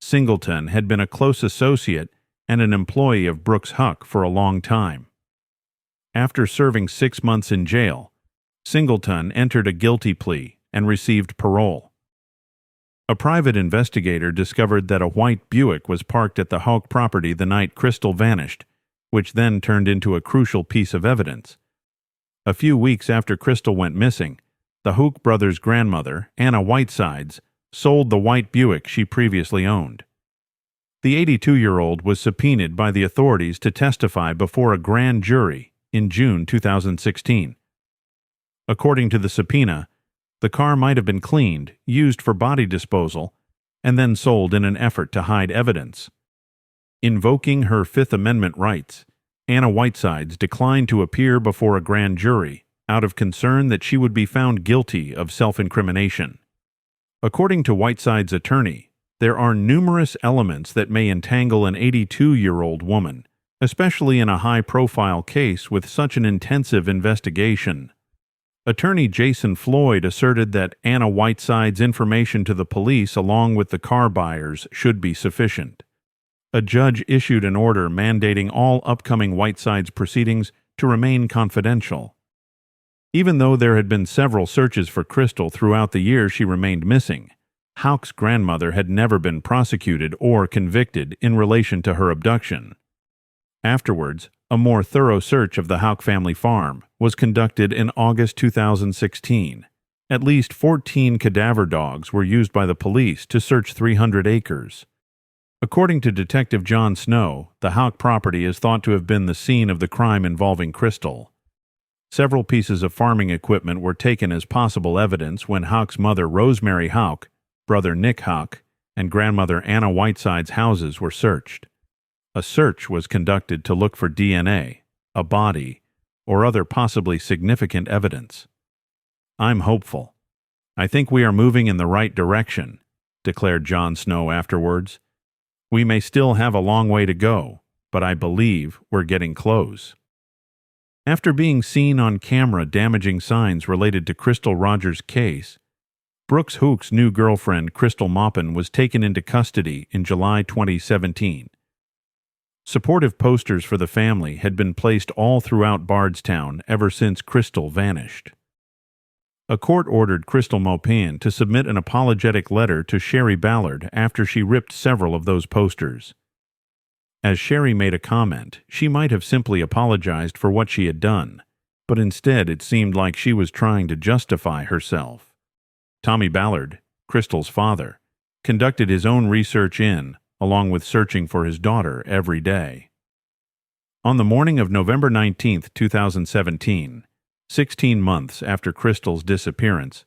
Singleton had been a close associate and an employee of Brooks Huck for a long time. After serving 6 months in jail, Singleton entered a guilty plea and received parole. A private investigator discovered that a white Buick was parked at the Huck property the night Crystal vanished, which then turned into a crucial piece of evidence. A few weeks after Crystal went missing, the Huck brothers' grandmother, Anna Whitesides, sold the white Buick she previously owned. The 82-year-old was subpoenaed by the authorities to testify before a grand jury in June 2016. According to the subpoena, the car might have been cleaned, used for body disposal, and then sold in an effort to hide evidence. Invoking her Fifth Amendment rights, Anna Whitesides declined to appear before a grand jury out of concern that she would be found guilty of self-incrimination. According to Whitesides' attorney, there are numerous elements that may entangle an 82-year-old woman, especially in a high-profile case with such an intensive investigation. Attorney Jason Floyd asserted that Anna Whitesides' information to the police along with the car buyers should be sufficient. A judge issued an order mandating all upcoming Whitesides proceedings to remain confidential. Even though there had been several searches for Crystal throughout the year she remained missing, Huck's grandmother had never been prosecuted or convicted in relation to her abduction. Afterwards, a more thorough search of the Huck family farm was conducted in August 2016. At least 14 cadaver dogs were used by the police to search 300 acres. According to Detective John Snow, the Huck property is thought to have been the scene of the crime involving Crystal. Several pieces of farming equipment were taken as possible evidence when Huck's mother Rosemary Huck, brother Nick Huck, and grandmother Anna Whitesides' houses were searched. A search was conducted to look for DNA, a body, or other possibly significant evidence. I'm hopeful. I think we are moving in the right direction, declared John Snow afterwards. We may still have a long way to go, but I believe we're getting close. After being seen on camera damaging signs related to Crystal Rogers' case, Brooks Huck's new girlfriend Crystal Maupin was taken into custody in July 2017. Supportive posters for the family had been placed all throughout Bardstown ever since Crystal vanished. A court ordered Crystal Maupin to submit an apologetic letter to Sherry Ballard after she ripped several of those posters. As Sherry made a comment, she might have simply apologized for what she had done, but instead it seemed like she was trying to justify herself. Tommy Ballard, Crystal's father, conducted his own research along with searching for his daughter every day. On the morning of November 19, 2017, 16 months after Crystal's disappearance,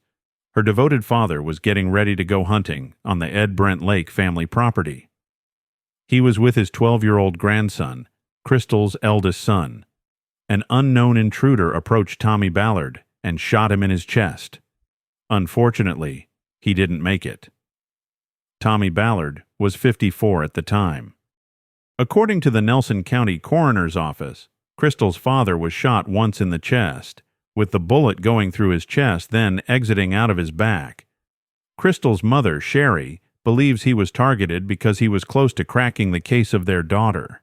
her devoted father was getting ready to go hunting on the Ed Brent Lake family property. He was with his 12-year-old grandson, Crystal's eldest son. An unknown intruder approached Tommy Ballard and shot him in his chest. Unfortunately, he didn't make it. Tommy Ballard was 54 at the time. According to the Nelson County Coroner's Office, Crystal's father was shot once in the chest, with the bullet going through his chest then exiting out of his back. Crystal's mother, Sherry, believes he was targeted because he was close to cracking the case of their daughter.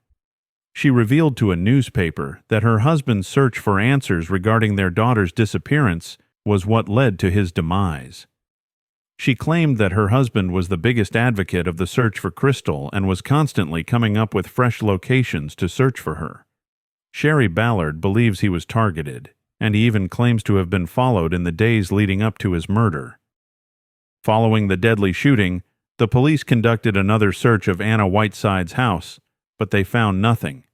She revealed to a newspaper that her husband's search for answers regarding their daughter's disappearance was what led to his demise. She claimed that her husband was the biggest advocate of the search for Crystal and was constantly coming up with fresh locations to search for her. Sherry Ballard believes he was targeted, and he even claims to have been followed in the days leading up to his murder. Following the deadly shooting, The police conducted another search of Anna Whiteside's house, but they found nothing.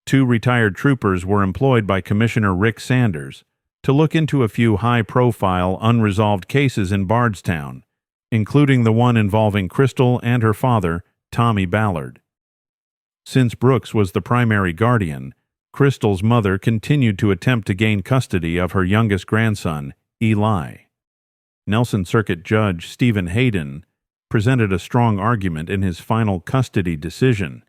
2 retired troopers were employed by Commissioner Rick Sanders to look into a few high-profile, unresolved cases in Bardstown, including the one involving Crystal and her father, Tommy Ballard. Since Brooks was the primary guardian, Crystal's mother continued to attempt to gain custody of her youngest grandson, Eli. Nelson Circuit Judge Stephen Hayden presented a strong argument in his final custody decision,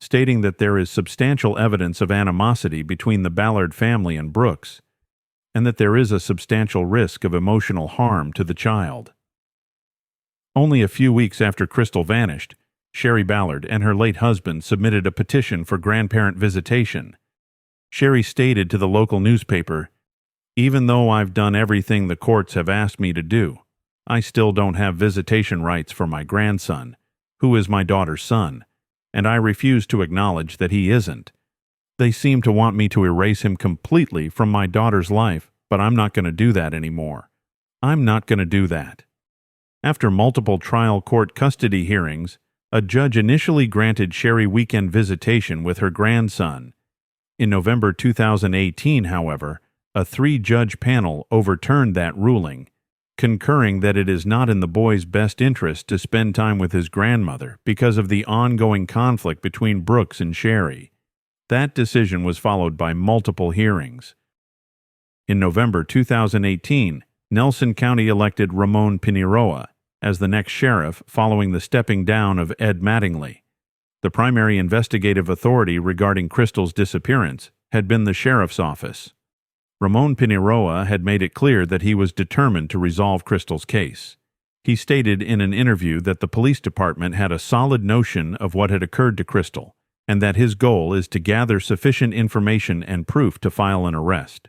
stating that there is substantial evidence of animosity between the Ballard family and Brooks, and that there is a substantial risk of emotional harm to the child. Only a few weeks after Crystal vanished, Sherry Ballard and her late husband submitted a petition for grandparent visitation. Sherry stated to the local newspaper, "Even though I've done everything the courts have asked me to do, I still don't have visitation rights for my grandson, who is my daughter's son, and I refuse to acknowledge that he isn't. They seem to want me to erase him completely from my daughter's life, but I'm not going to do that anymore. I'm not going to do that." After multiple trial court custody hearings, a judge initially granted Sherry weekend visitation with her grandson. In November 2018, however, a 3-judge panel overturned that ruling, concurring that it is not in the boy's best interest to spend time with his grandmother because of the ongoing conflict between Brooks and Sherry. That decision was followed by multiple hearings. In November 2018, Nelson County elected Ramon Piñeroa as the next sheriff following the stepping down of Ed Mattingly. The primary investigative authority regarding Crystal's disappearance had been the sheriff's office. Ramon Piñeroa had made it clear that he was determined to resolve Crystal's case. He stated in an interview that the police department had a solid notion of what had occurred to Crystal, and that his goal is to gather sufficient information and proof to file an arrest.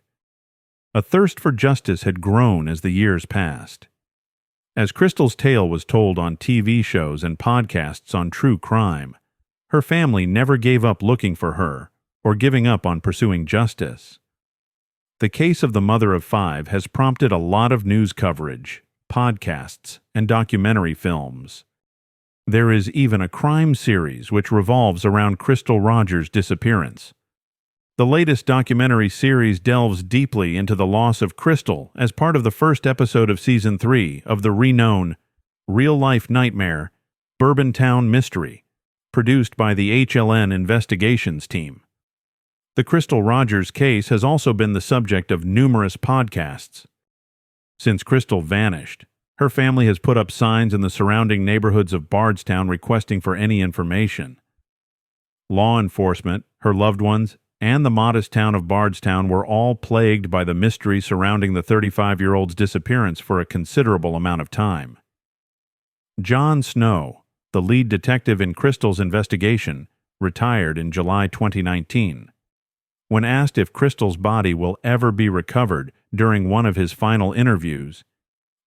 A thirst for justice had grown as the years passed. As Crystal's tale was told on TV shows and podcasts on true crime, her family never gave up looking for her or giving up on pursuing justice. The case of the mother of 5 has prompted a lot of news coverage, podcasts, and documentary films. There is even a crime series which revolves around Crystal Rogers' disappearance. The latest documentary series delves deeply into the loss of Crystal as part of the first episode of Season 3 of the renowned Real-Life Nightmare, Bourbontown Mystery, produced by the HLN Investigations team. The Crystal Rogers case has also been the subject of numerous podcasts. Since Crystal vanished, her family has put up signs in the surrounding neighborhoods of Bardstown requesting for any information. Law enforcement, her loved ones, and the modest town of Bardstown were all plagued by the mystery surrounding the 35-year-old's disappearance for a considerable amount of time. John Snow, the lead detective in Crystal's investigation, retired in July 2019. When asked if Crystal's body will ever be recovered during one of his final interviews,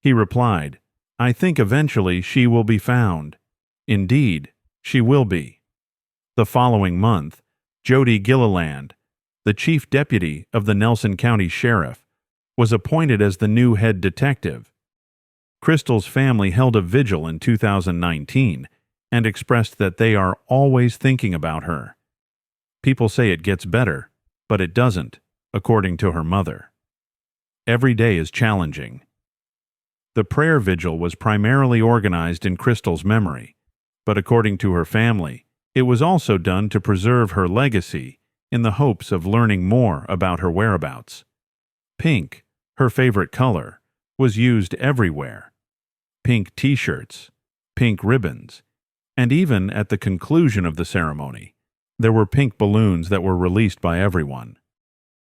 he replied, "I think eventually she will be found. Indeed, she will be." The following month, Jody Gilliland, the chief deputy of the Nelson County Sheriff, was appointed as the new head detective. Crystal's family held a vigil in 2019 and expressed that they are always thinking about her. People say it gets better, but it doesn't, according to her mother. Every day is challenging. The prayer vigil was primarily organized in Crystal's memory, but according to her family, it was also done to preserve her legacy in the hopes of learning more about her whereabouts. Pink, her favorite color, was used everywhere. Pink t-shirts, pink ribbons, and even at the conclusion of the ceremony, there were pink balloons that were released by everyone.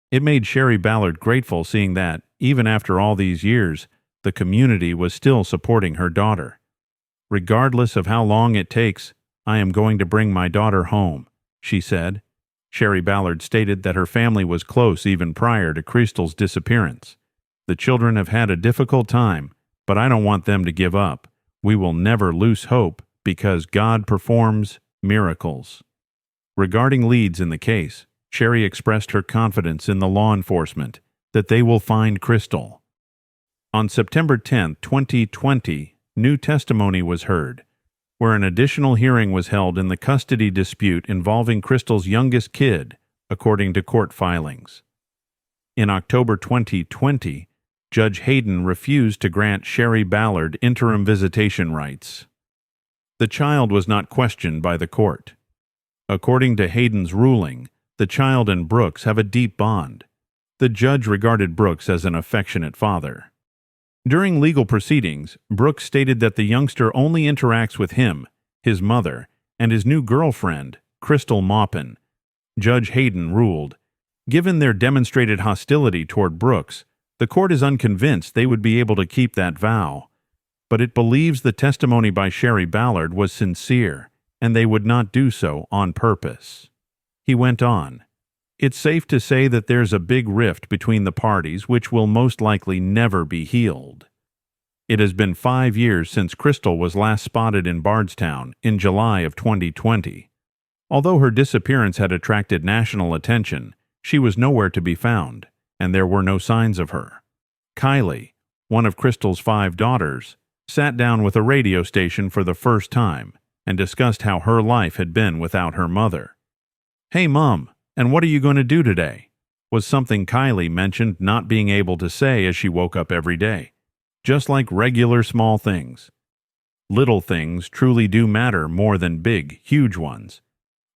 It made Sherry Ballard grateful seeing that, even after all these years, the community was still supporting her daughter. "Regardless of how long it takes, I am going to bring my daughter home," she said. Sherry Ballard stated that her family was close even prior to Crystal's disappearance. "The children have had a difficult time, but I don't want them to give up. We will never lose hope because God performs miracles." Regarding leads in the case, Sherry expressed her confidence in the law enforcement that they will find Crystal. On September 10, 2020, new testimony was heard, where an additional hearing was held in the custody dispute involving Crystal's youngest kid, according to court filings. In October 2020, Judge Hayden refused to grant Sherry Ballard interim visitation rights. The child was not questioned by the court. According to Hayden's ruling, the child and Brooks have a deep bond. The judge regarded Brooks as an affectionate father. During legal proceedings, Brooks stated that the youngster only interacts with him, his mother, and his new girlfriend, Crystal Maupin. Judge Hayden ruled, given their demonstrated hostility toward Brooks, the court is unconvinced they would be able to keep that vow, but it believes the testimony by Sherry Ballard was sincere, and they would not do so on purpose. He went on, "It's safe to say that there's a big rift between the parties which will most likely never be healed. It has been 5 years since Crystal was last spotted in Bardstown in July of 2020. Although her disappearance had attracted national attention, she was nowhere to be found, and there were no signs of her. Kylie, one of Crystal's 5 daughters, sat down with a radio station for the first time and discussed how her life had been without her mother. 'Hey, Mom, and what are you going to do today?' was something Kylie mentioned not being able to say as she woke up every day. Just like regular small things. Little things truly do matter more than big, huge ones.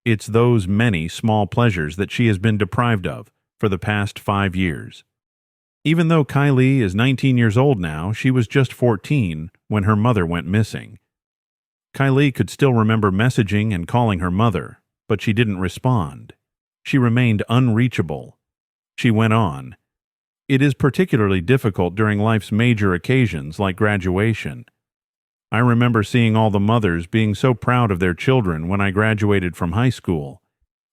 It's those many small pleasures that she has been deprived of for the past 5 years. Even though Kylie is 19 years old now, she was just 14 when her mother went missing. Kylie could still remember messaging and calling her mother, but she didn't respond. She remained unreachable. She went on, "It is particularly difficult during life's major occasions like graduation. I remember seeing all the mothers being so proud of their children when I graduated from high school.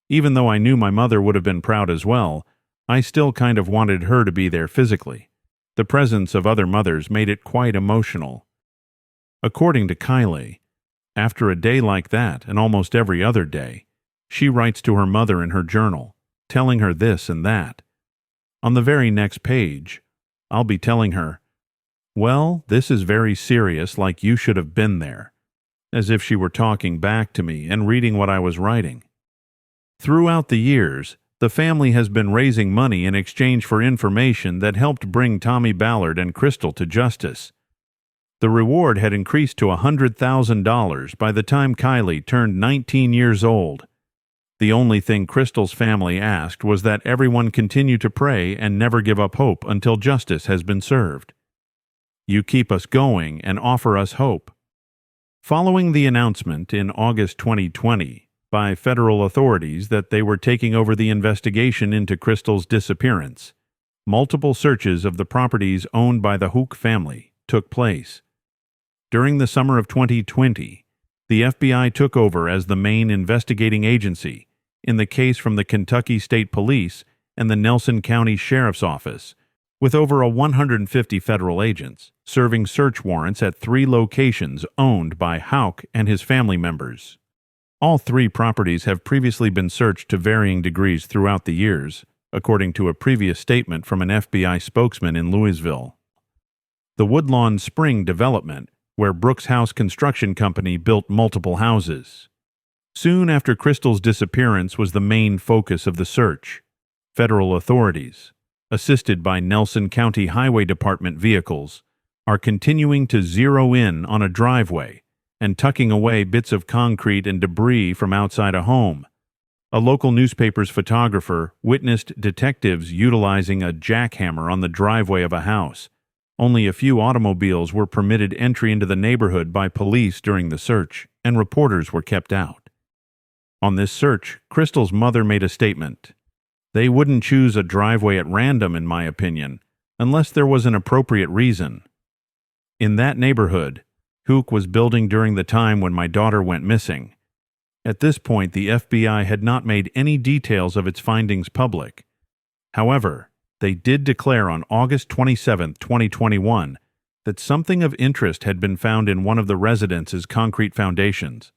Even though I knew my mother would have been proud as well, I still kind of wanted her to be there physically. The presence of other mothers made it quite emotional." According to Kylie, after a day like that and almost every other day, she writes to her mother in her journal, telling her this and that. On the very next page, I'll be telling her, "Well, this is very serious, like you should have been there," as if she were talking back to me and reading what I was writing. Throughout the years, the family has been raising money in exchange for information that helped bring Tommy Ballard and Crystal to justice. The reward had increased to $100,000 by the time Kylie turned 19 years old. The only thing Crystal's family asked was that everyone continue to pray and never give up hope until justice has been served. You keep us going and offer us hope. Following the announcement in August 2020 by federal authorities that they were taking over the investigation into Crystal's disappearance, multiple searches of the properties owned by the Hook family took place. During the summer of 2020, the FBI took over as the main investigating agency in the case from the Kentucky State Police and the Nelson County Sheriff's Office, with over 150 federal agents serving search warrants at 3 locations owned by Houck and his family members. All 3 properties have previously been searched to varying degrees throughout the years, according to a previous statement from an FBI spokesman in Louisville. The Woodlawn Spring development, where Brooks House Construction Company built multiple houses. Soon after Crystal's disappearance was the main focus of the search. Federal authorities, assisted by Nelson County Highway Department vehicles, are continuing to zero in on a driveway and tucking away bits of concrete and debris from outside a home. A local newspaper's photographer witnessed detectives utilizing a jackhammer on the driveway of a house. Only a few automobiles were permitted entry into the neighborhood by police during the search, and reporters were kept out. On this search, Crystal's mother made a statement. "They wouldn't choose a driveway at random, in my opinion, unless there was an appropriate reason. In that neighborhood, Hook was building during the time when my daughter went missing. At this point, the FBI had not made any details of its findings public. However, they did declare on August 27, 2021, that something of interest had been found in one of the residence's concrete foundations.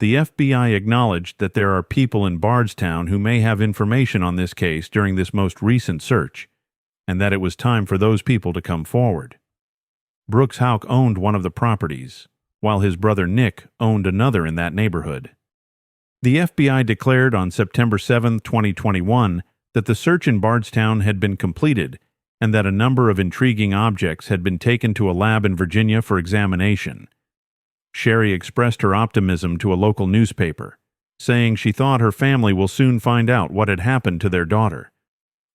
The FBI acknowledged that there are people in Bardstown who may have information on this case during this most recent search, and that it was time for those people to come forward." Brooks Houck owned one of the properties, while his brother Nick owned another in that neighborhood. The FBI declared on September 7, 2021, that the search in Bardstown had been completed and that a number of intriguing objects had been taken to a lab in Virginia for examination. Sherry expressed her optimism to a local newspaper, saying she thought her family will soon find out what had happened to their daughter.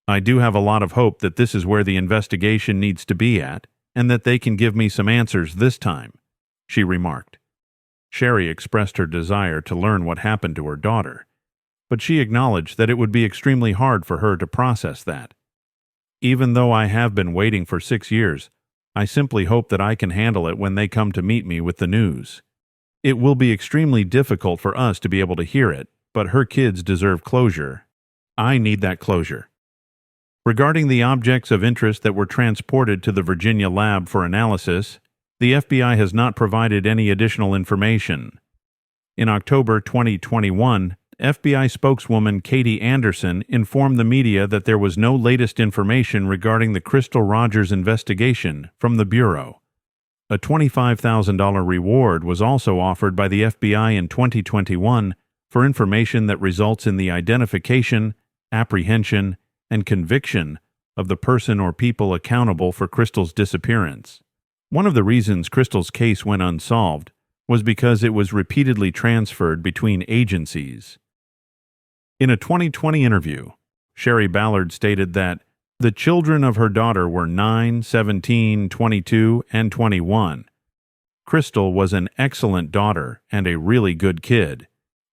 "I do have a lot of hope that this is where the investigation needs to be at, and that they can give me some answers this time," she remarked. Sherry expressed her desire to learn what happened to her daughter, but she acknowledged that it would be extremely hard for her to process that. "Even though I have been waiting for 6 years, I simply hope that I can handle it when they come to meet me with the news. It will be extremely difficult for us to be able to hear it, but her kids deserve closure. I need that closure." Regarding the objects of interest that were transported to the Virginia lab for analysis, the FBI has not provided any additional information. In October 2021, FBI spokeswoman Katie Anderson informed the media that there was no latest information regarding the Crystal Rogers investigation from the Bureau. A $25,000 reward was also offered by the FBI in 2021 for information that results in the identification, apprehension, and conviction of the person or people accountable for Crystal's disappearance. One of the reasons Crystal's case went unsolved was because it was repeatedly transferred between agencies. In a 2020 interview, Sherry Ballard stated that the children of her daughter were 9, 17, 22, and 21. Crystal was an excellent daughter and a really good kid.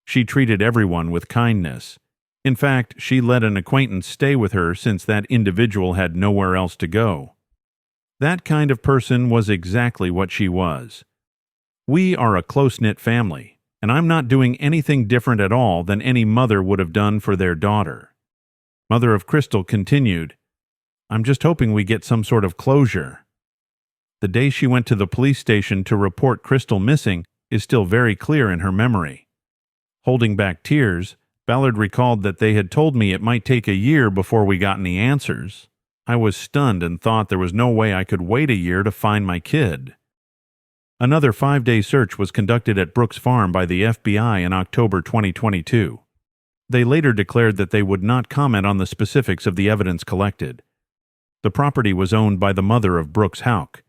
She treated everyone with kindness. In fact, she let an acquaintance stay with her since that individual had nowhere else to go. That kind of person was exactly what she was. "We are a close-knit family, and I'm not doing anything different at all than any mother would have done for their daughter." Mother of Crystal continued, "I'm just hoping we get some sort of closure." The day she went to the police station to report Crystal missing is still very clear in her memory. Holding back tears, Ballard recalled that they had told me it might take a year before we got any answers. I was stunned and thought there was no way I could wait a year to find my kid. Another 5-day search was conducted at Brooks Farm by the FBI in October 2022. They later declared that they would not comment on the specifics of the evidence collected. The property was owned by the mother of Brooks Houck.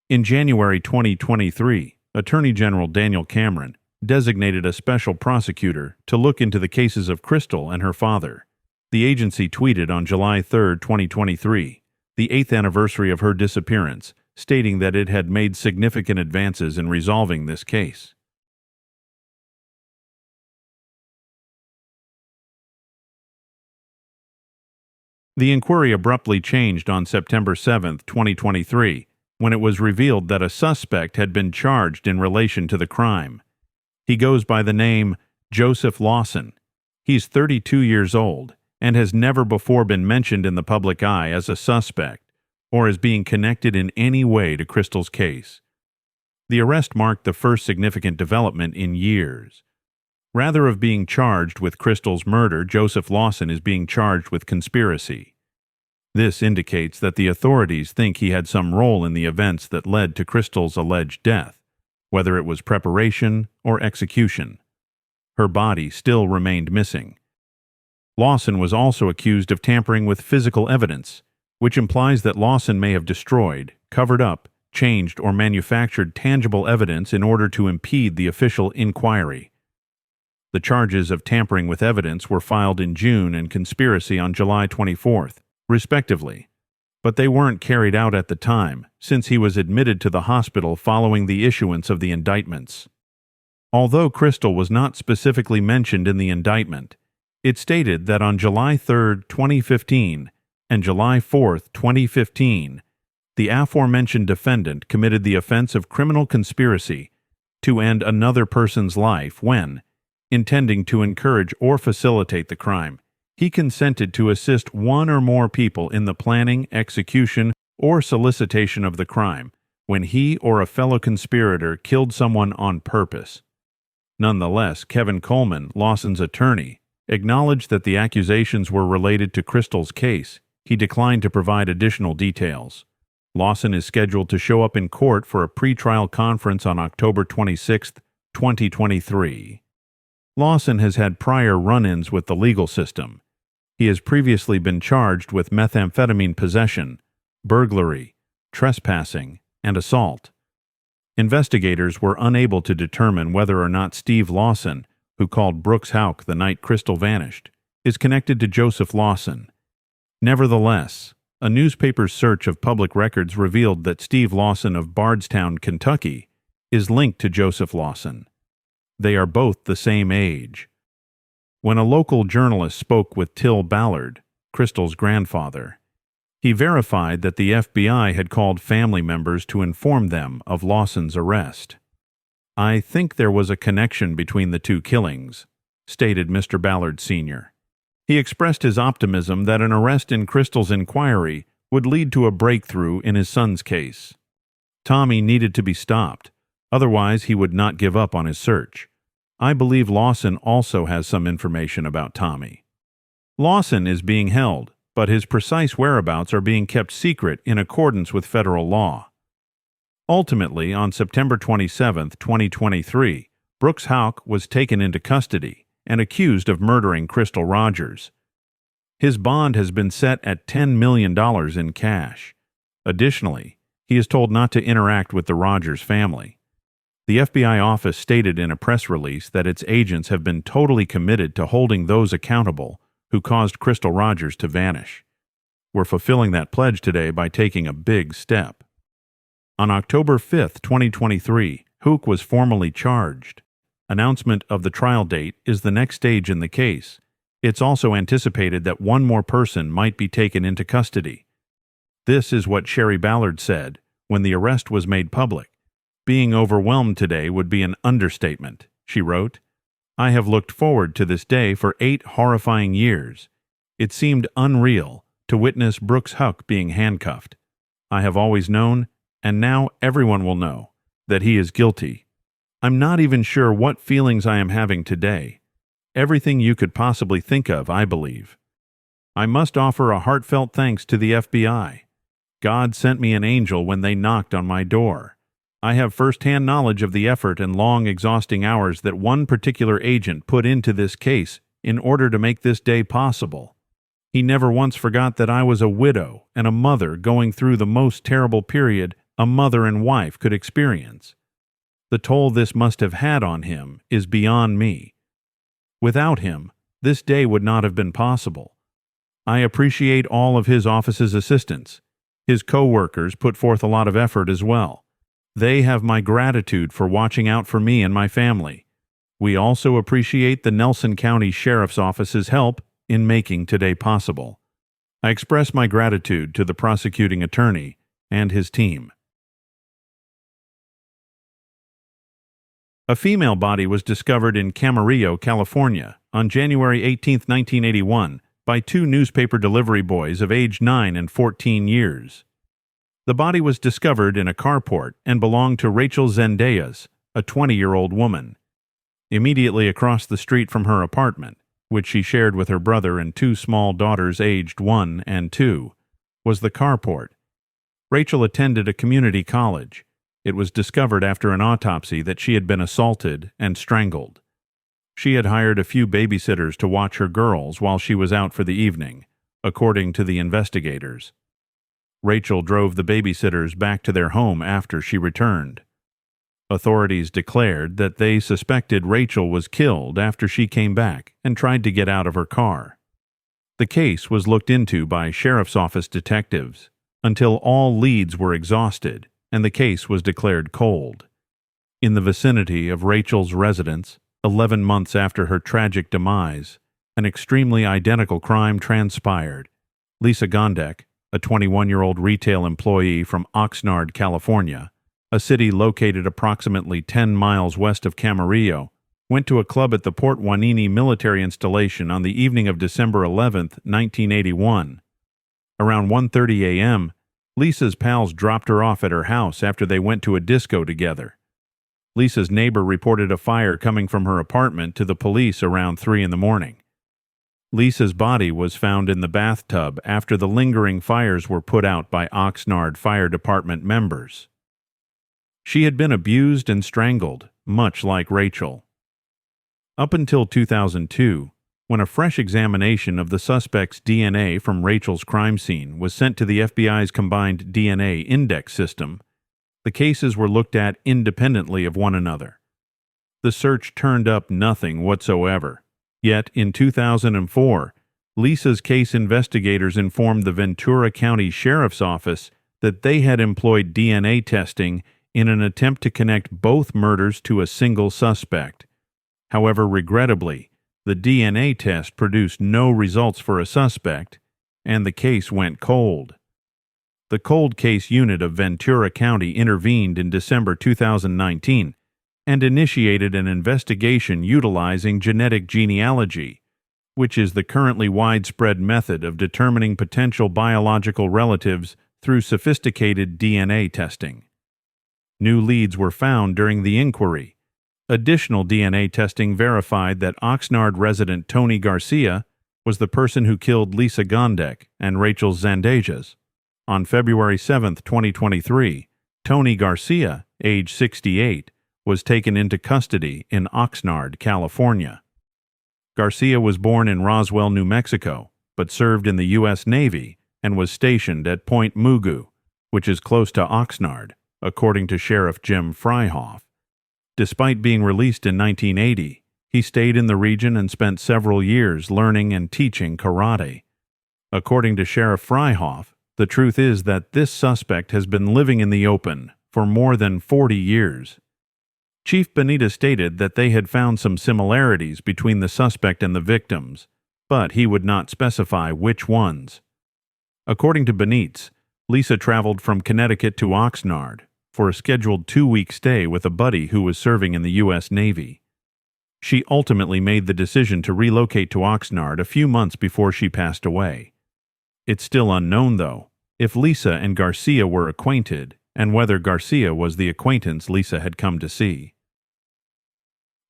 In January 2023, Attorney General Daniel Cameron designated a special prosecutor to look into the cases of Crystal and her father. The agency tweeted on July 3, 2023, the 8th anniversary of her disappearance, stating that it had made significant advances in resolving this case. The inquiry abruptly changed on September 7, 2023, when it was revealed that a suspect had been charged in relation to the crime. He goes by the name Joseph Lawson. He's 32 years old and has never before been mentioned in the public eye as a suspect or as being connected in any way to Crystal's case. The arrest marked the first significant development in years. Rather of being charged with Crystal's murder, Joseph Lawson is being charged with conspiracy. This indicates that the authorities think he had some role in the events that led to Crystal's alleged death, whether it was preparation or execution. Her body still remained missing. Lawson was also accused of tampering with physical evidence, which implies that Lawson may have destroyed, covered up, changed, or manufactured tangible evidence in order to impede the official inquiry. The charges of tampering with evidence were filed in June and conspiracy on July 24th, respectively, but they weren't carried out at the time, since he was admitted to the hospital following the issuance of the indictments. Although Crystal was not specifically mentioned in the indictment, it stated that on July 3, 2015, and July 4, 2015, the aforementioned defendant committed the offense of criminal conspiracy to end another person's life when, intending to encourage or facilitate the crime, he consented to assist one or more people in the planning, execution, or solicitation of the crime when he or a fellow conspirator killed someone on purpose. Nonetheless, Kevin Coleman, Lawson's attorney, acknowledged that the accusations were related to Crystal's case. He declined to provide additional details. Lawson is scheduled to show up in court for a pretrial conference on October 26, 2023. Lawson has had prior run-ins with the legal system. He has previously been charged with methamphetamine possession, burglary, trespassing, and assault. Investigators were unable to determine whether or not Steve Lawson, who called Brooks Houck the night Crystal vanished, is connected to Joseph Lawson. Nevertheless, a newspaper's search of public records revealed that Steve Lawson of Bardstown, Kentucky, is linked to Joseph Lawson. They are both the same age. When a local journalist spoke with Till Ballard, Crystal's grandfather, he verified that the FBI had called family members to inform them of Lawson's arrest. "I think there was a connection between the two killings," stated Mr. Ballard Sr. He expressed his optimism that an arrest in Crystal's inquiry would lead to a breakthrough in his son's case. Tommy needed to be stopped, otherwise he would not give up on his search. I believe Lawson also has some information about Tommy. Lawson is being held, but his precise whereabouts are being kept secret in accordance with federal law. Ultimately, on September 27, 2023, Brooks Houck was taken into custody and accused of murdering Crystal Rogers. His bond has been set at $10 million in cash. Additionally, he is told not to interact with the Rogers family. The FBI office stated in a press release that its agents have been totally committed to holding those accountable who caused Crystal Rogers to vanish. We're fulfilling that pledge today by taking a big step. On October 5, 2023, Houck was formally charged. Announcement of the trial date is the next stage in the case. It's also anticipated that one more person might be taken into custody. This is what Sherry Ballard said when the arrest was made public. "Being overwhelmed today would be an understatement," she wrote. "I have looked forward to this day for 8 horrifying years. It seemed unreal to witness Brooks Houck being handcuffed. I have always known, and now everyone will know, that he is guilty. I'm not even sure what feelings I am having today. Everything you could possibly think of, I believe. I must offer a heartfelt thanks to the FBI. God sent me an angel when they knocked on my door. I have first-hand knowledge of the effort and long, exhausting hours that one particular agent put into this case in order to make this day possible. He never once forgot that I was a widow and a mother going through the most terrible period a mother and wife could experience. The toll this must have had on him is beyond me. Without him, this day would not have been possible. I appreciate all of his office's assistants. His co-workers put forth a lot of effort as well. They have my gratitude for watching out for me and my family. We also appreciate the Nelson County Sheriff's Office's help in making today possible. I express my gratitude to the prosecuting attorney and his team." A female body was discovered in Camarillo, California, on January 18, 1981, by 2 newspaper delivery boys of age 9 and 14 years. The body was discovered in a carport and belonged to Rachel Zendejas, a 20-year-old woman. Immediately across the street from her apartment, which she shared with her brother and 2 small daughters aged 1 and 2, was the carport. Rachel attended a community college. It was discovered after an autopsy that she had been assaulted and strangled. She had hired a few babysitters to watch her girls while she was out for the evening, according to the investigators. Rachel drove the babysitters back to their home after she returned. Authorities declared that they suspected Rachel was killed after she came back and tried to get out of her car. The case was looked into by Sheriff's Office detectives until all leads were exhausted and the case was declared cold. In the vicinity of Rachel's residence, 11 months after her tragic demise, an extremely identical crime transpired. Lisa Gondek, a 21-year-old retail employee from Oxnard, California, a city located approximately 10 miles west of Camarillo, went to a club at the Port Hueneme military installation on the evening of December 11, 1981. Around 1:30 a.m., Lisa's pals dropped her off at her house after they went to a disco together. Lisa's neighbor reported a fire coming from her apartment to the police around 3 in the morning. Lisa's body was found in the bathtub after the lingering fires were put out by Oxnard Fire Department members. She had been abused and strangled, much like Rachel. Up until 2002, when a fresh examination of the suspect's DNA from Rachel's crime scene was sent to the FBI's combined DNA index system, the cases were looked at independently of one another. The search turned up nothing whatsoever. Yet, in 2004, Lisa's case investigators informed the Ventura County Sheriff's Office that they had employed DNA testing in an attempt to connect both murders to a single suspect. However, regrettably, the DNA test produced no results for a suspect, and the case went cold. The Cold Case Unit of Ventura County intervened in December 2019 and initiated an investigation utilizing genetic genealogy, which is the currently widespread method of determining potential biological relatives through sophisticated DNA testing. New leads were found during the inquiry. Additional DNA testing verified that Oxnard resident Tony Garcia was the person who killed Lisa Gondek and Rachel Zendejas. On February 7, 2023, Tony Garcia, age 68, was taken into custody in Oxnard, California. Garcia was born in Roswell, New Mexico, but served in the U.S. Navy and was stationed at Point Mugu, which is close to Oxnard, according to Sheriff Jim Fryhoff. Despite being released in 1980, he stayed in the region and spent several years learning and teaching karate. According to Sheriff Fryhoff, the truth is that this suspect has been living in the open for more than 40 years. Chief Benita stated that they had found some similarities between the suspect and the victims, but he would not specify which ones. According to Benitez, Lisa traveled from Connecticut to Oxnard for a scheduled 2-week stay with a buddy who was serving in the U.S. Navy. She ultimately made the decision to relocate to Oxnard a few months before she passed away. It's still unknown, though, if Lisa and Garcia were acquainted and whether Garcia was the acquaintance Lisa had come to see.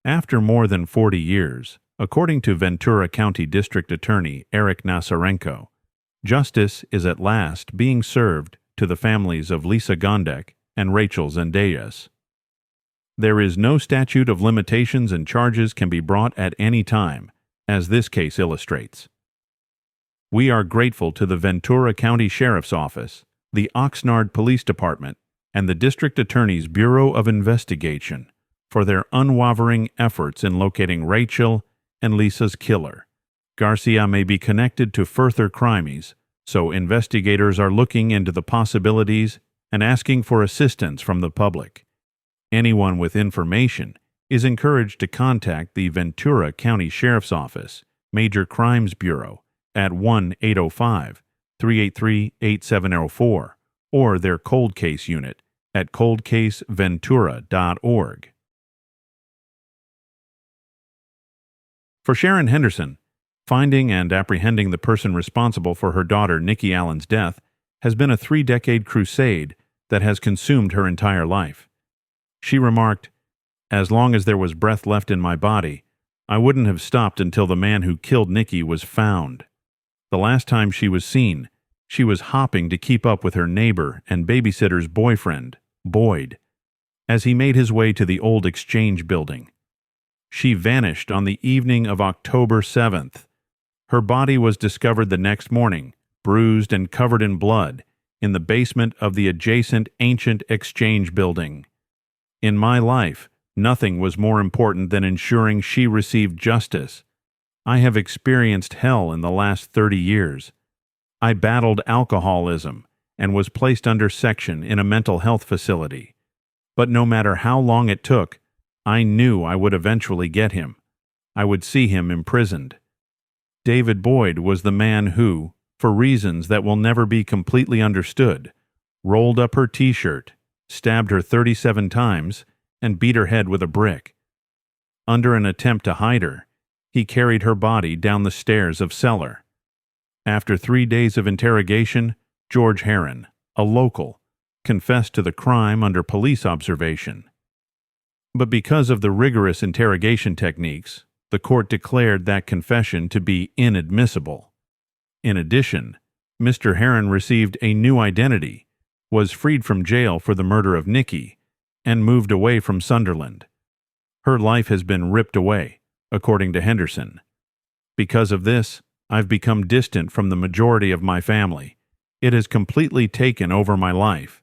After more than 40 years, according to Ventura County District Attorney Eric Nasarenko, justice is at last being served to the families of Lisa Gondek and Rachel Zendejas. There is no statute of limitations and charges can be brought at any time, as this case illustrates. We are grateful to the Ventura County Sheriff's Office, the Oxnard Police Department, and the District Attorney's Bureau of Investigation for their unwavering efforts in locating Rachel and Lisa's killer. Garcia may be connected to further crimes, so investigators are looking into the possibilities and asking for assistance from the public. Anyone with information is encouraged to contact the Ventura County Sheriff's Office, Major Crimes Bureau, at 1-805-383-8704 or their Cold Case Unit at coldcaseventura.org. For Sharon Henderson, finding and apprehending the person responsible for her daughter Nikki Allan's death has been a 3-decade crusade that has consumed her entire life. She remarked, "As long as there was breath left in my body, I wouldn't have stopped until the man who killed Nikki was found. The last time she was seen, she was hopping to keep up with her neighbor and babysitter's boyfriend, Boyd, as he made his way to the old Exchange building. She vanished on the evening of October 7th. Her body was discovered the next morning, bruised and covered in blood, in the basement of the adjacent ancient Exchange building. In my life, nothing was more important than ensuring she received justice. I have experienced hell in the last 30 years. I battled alcoholism and was placed under section in a mental health facility. But no matter how long it took, I knew I would eventually get him. I would see him imprisoned." David Boyd was the man who, for reasons that will never be completely understood, rolled up her t-shirt, stabbed her 37 times, and beat her head with a brick. Under an attempt to hide her, he carried her body down the stairs of cellar. After 3 days of interrogation, George Herron, a local, confessed to the crime under police observation. But because of the rigorous interrogation techniques, The court declared that confession to be inadmissible. In addition, Mr. Herron received a new identity, was freed from jail for the murder of Nikki, and moved away from Sunderland. Her life has been ripped away, according to Henderson. Because of this, I've become distant from the majority of my family. It has completely taken over my life.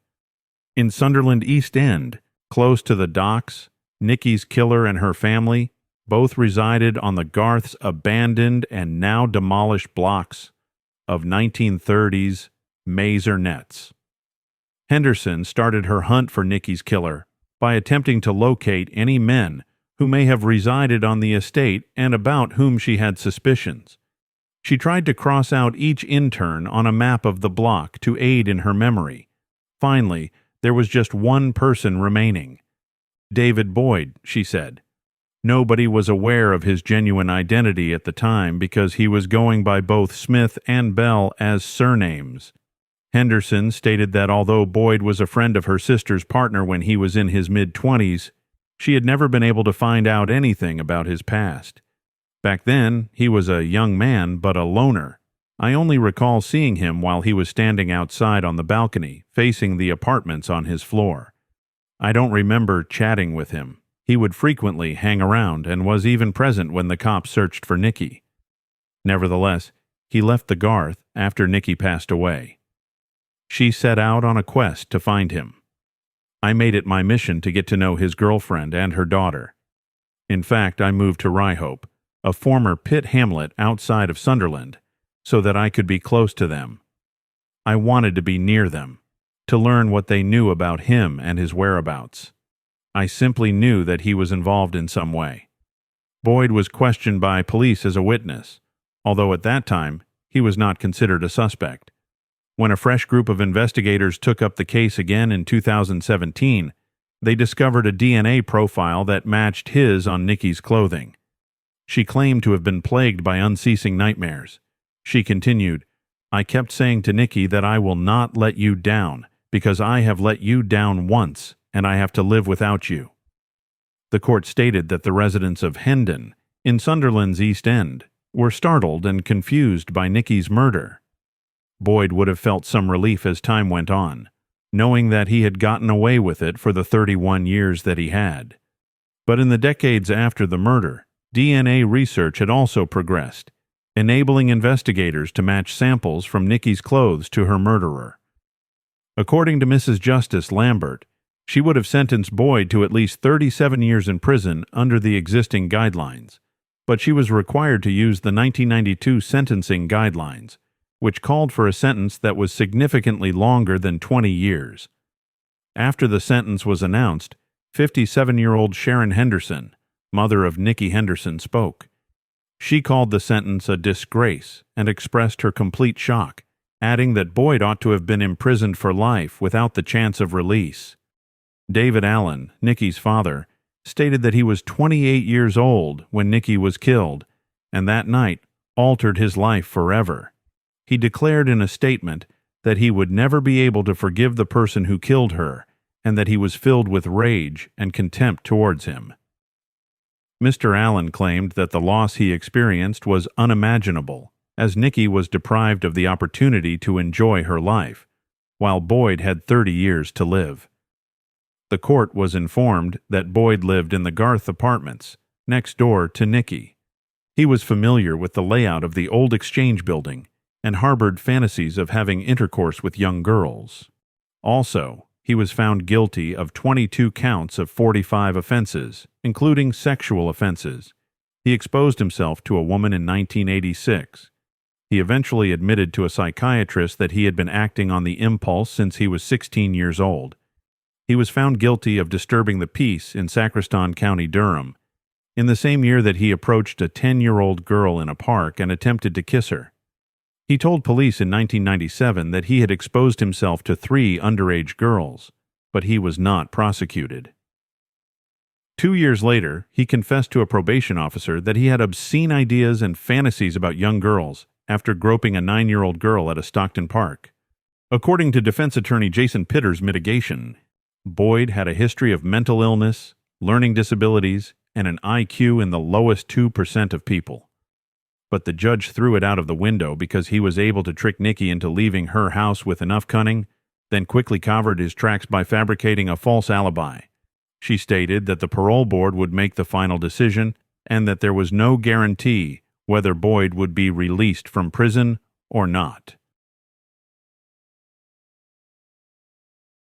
In Sunderland East End, close to the docks, Nikki's killer and her family both resided on the Garth's abandoned and now demolished blocks of 1930s Maisonnettes. Henderson started her hunt for Nikki's killer by attempting to locate any men who may have resided on the estate and about whom she had suspicions. She tried to cross out each intern on a map of the block to aid in her memory. Finally, there was just one person remaining. David Boyd, she said. Nobody was aware of his genuine identity at the time because he was going by both Smith and Bell as surnames. Henderson stated that although Boyd was a friend of her sister's partner when he was in his mid-20s, she had never been able to find out anything about his past. Back then, he was a young man, but a loner. I only recall seeing him while he was standing outside on the balcony, facing the apartments on his floor. I don't remember chatting with him. He would frequently hang around and was even present when the cops searched for Nikki. Nevertheless, he left the Garth after Nikki passed away. She set out on a quest to find him. I made it my mission to get to know his girlfriend and her daughter. In fact, I moved to Ryhope, a former pit hamlet outside of Sunderland, so that I could be close to them. I wanted to be near them, to learn what they knew about him and his whereabouts. I simply knew that he was involved in some way. Boyd was questioned by police as a witness, although at that time he was not considered a suspect. When a fresh group of investigators took up the case again in 2017, they discovered a DNA profile that matched his on Nikki's clothing. She claimed to have been plagued by unceasing nightmares. She continued, "I kept saying to Nikki that I will not let you down, because I have let you down once, and I have to live without you." The court stated that the residents of Hendon, in Sunderland's East End, were startled and confused by Nikki's murder. Boyd would have felt some relief as time went on, knowing that he had gotten away with it for the 31 years that he had. But in the decades after the murder, DNA research had also progressed, enabling investigators to match samples from Nikki's clothes to her murderer. According to Mrs. Justice Lambert, she would have sentenced Boyd to at least 37 years in prison under the existing guidelines, but she was required to use the 1992 sentencing guidelines, which called for a sentence that was significantly longer than 20 years. After the sentence was announced, 57-year-old Sharon Henderson, mother of Nikki Henderson, spoke. She called the sentence a disgrace and expressed her complete shock, adding that Boyd ought to have been imprisoned for life without the chance of release. David Allan, Nikki's father, stated that he was 28 years old when Nikki was killed, and that night altered his life forever. He declared in a statement that he would never be able to forgive the person who killed her, and that he was filled with rage and contempt towards him. Mr. Allan claimed that the loss he experienced was unimaginable, as Nikki was deprived of the opportunity to enjoy her life, while Boyd had 30 years to live. The court was informed that Boyd lived in the Garth apartments, next door to Nikki. He was familiar with the layout of the old Exchange building and harbored fantasies of having intercourse with young girls. Also, he was found guilty of 22 counts of 45 offenses, including sexual offenses. He exposed himself to a woman in 1986. He eventually admitted to a psychiatrist that he had been acting on the impulse since he was 16 years old. He was found guilty of disturbing the peace in Sacriston County, Durham, in the same year that he approached a 10-year-old girl in a park and attempted to kiss her. He told police in 1997 that he had exposed himself to 3 underage girls, but he was not prosecuted. 2 years later, he confessed to a probation officer that he had obscene ideas and fantasies about young girls after groping a 9-year-old girl at a Stockton park. According to defense attorney Jason Pitter's mitigation, Boyd had a history of mental illness, learning disabilities, and an IQ in the lowest 2% of people. But the judge threw it out of the window because he was able to trick Nikki into leaving her house with enough cunning, then quickly covered his tracks by fabricating a false alibi. She stated that the parole board would make the final decision and that there was no guarantee whether Boyd would be released from prison or not.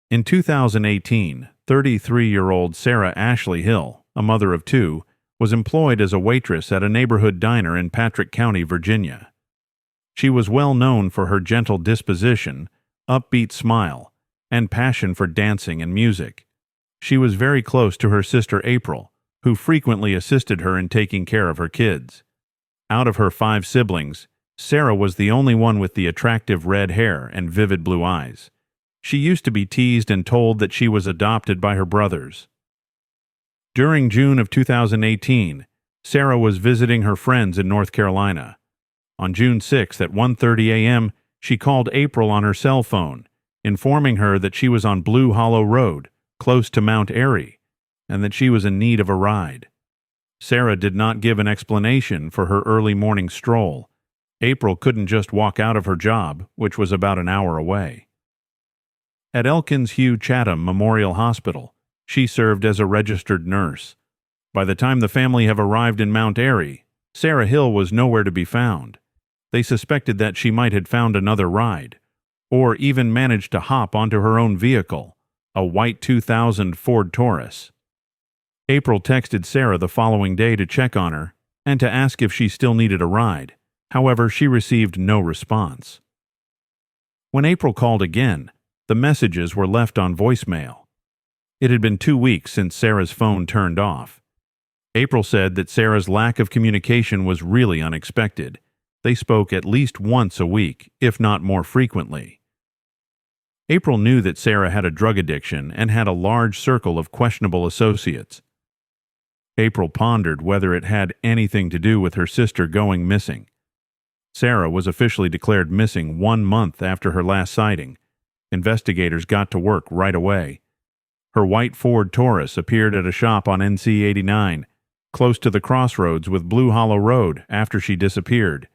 In 2018, 33-year-old Sarah Ashley Hill, a mother of two, was employed as a waitress at a neighborhood diner in Patrick County, Virginia. She was well known for her gentle disposition, upbeat smile, and passion for dancing and music. She was very close to her sister April, who frequently assisted her in taking care of her kids. Out of her 5 siblings, Sarah was the only one with the attractive red hair and vivid blue eyes. She used to be teased and told that she was adopted by her brothers. During June of 2018, Sarah was visiting her friends in North Carolina. On June 6th at 1:30 a.m., she called April on her cell phone, informing her that she was on Blue Hollow Road, close to Mount Airy, and that she was in need of a ride. Sarah did not give an explanation for her early morning stroll. April couldn't just walk out of her job, which was about an hour away. At Elkins Hugh Chatham Memorial Hospital, she served as a registered nurse. By the time the family have arrived in Mount Airy, Sarah Hill was nowhere to be found. They suspected that she might have found another ride, or even managed to hop onto her own vehicle, a white 2000 Ford Taurus. April texted Sarah the following day to check on her and to ask if she still needed a ride. However, she received no response. When April called again, the messages were left on voicemail. It had been 2 weeks since Sarah's phone turned off. April said that Sarah's lack of communication was really unexpected. They spoke at least once a week, if not more frequently. April knew that Sarah had a drug addiction and had a large circle of questionable associates. April pondered whether it had anything to do with her sister going missing. Sarah was officially declared missing 1 month after her last sighting. Investigators got to work right away. Her white Ford Taurus appeared at a shop on NC 89, close to the crossroads with Blue Hollow Road after she disappeared.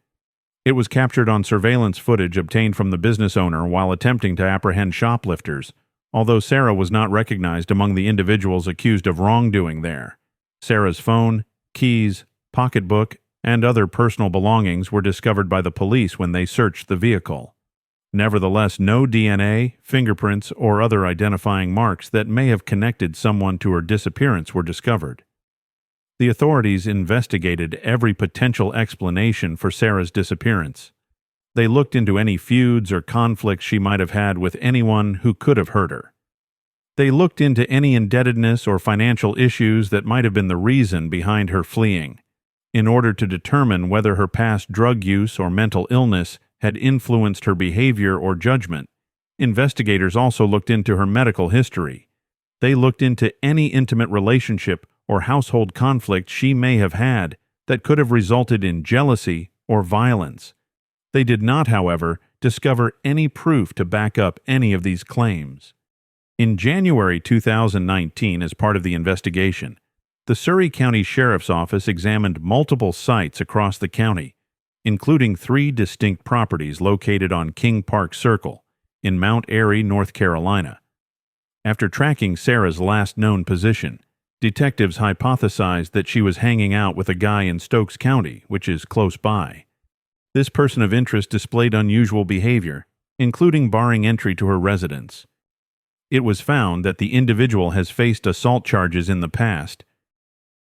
It was captured on surveillance footage obtained from the business owner while attempting to apprehend shoplifters, although Sarah was not recognized among the individuals accused of wrongdoing there. Sarah's phone, keys, pocketbook, and other personal belongings were discovered by the police when they searched the vehicle. Nevertheless, no DNA, fingerprints, or other identifying marks that may have connected someone to her disappearance were discovered. The authorities investigated every potential explanation for Sarah's disappearance. They looked into any feuds or conflicts she might have had with anyone who could have hurt her. They looked into any indebtedness or financial issues that might have been the reason behind her fleeing, in order to determine whether her past drug use or mental illness had influenced her behavior or judgment. Investigators also looked into her medical history. They looked into any intimate relationship or household conflict she may have had that could have resulted in jealousy or violence. They did not, however, discover any proof to back up any of these claims. In January 2019, as part of the investigation, the Surry County Sheriff's Office examined multiple sites across the county, including 3 distinct properties located on King Park Circle in Mount Airy, North Carolina. After tracking Sarah's last known position, detectives hypothesized that she was hanging out with a guy in Stokes County, which is close by. This person of interest displayed unusual behavior, including barring entry to her residence. It was found that the individual has faced assault charges in the past.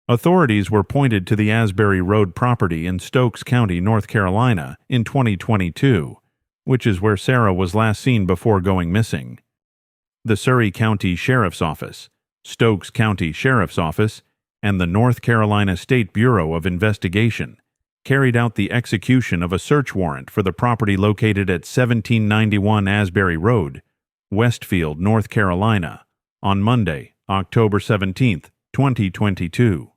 Authorities were pointed to the Asbury Road property in Stokes County, North Carolina, in 2022, which is where Sarah was last seen before going missing. The Surry County Sheriff's Office, Stokes County Sheriff's Office, and the North Carolina State Bureau of Investigation carried out the execution of a search warrant for the property located at 1791 Asbury Road, Westfield, North Carolina, on Monday, October 17, 2022.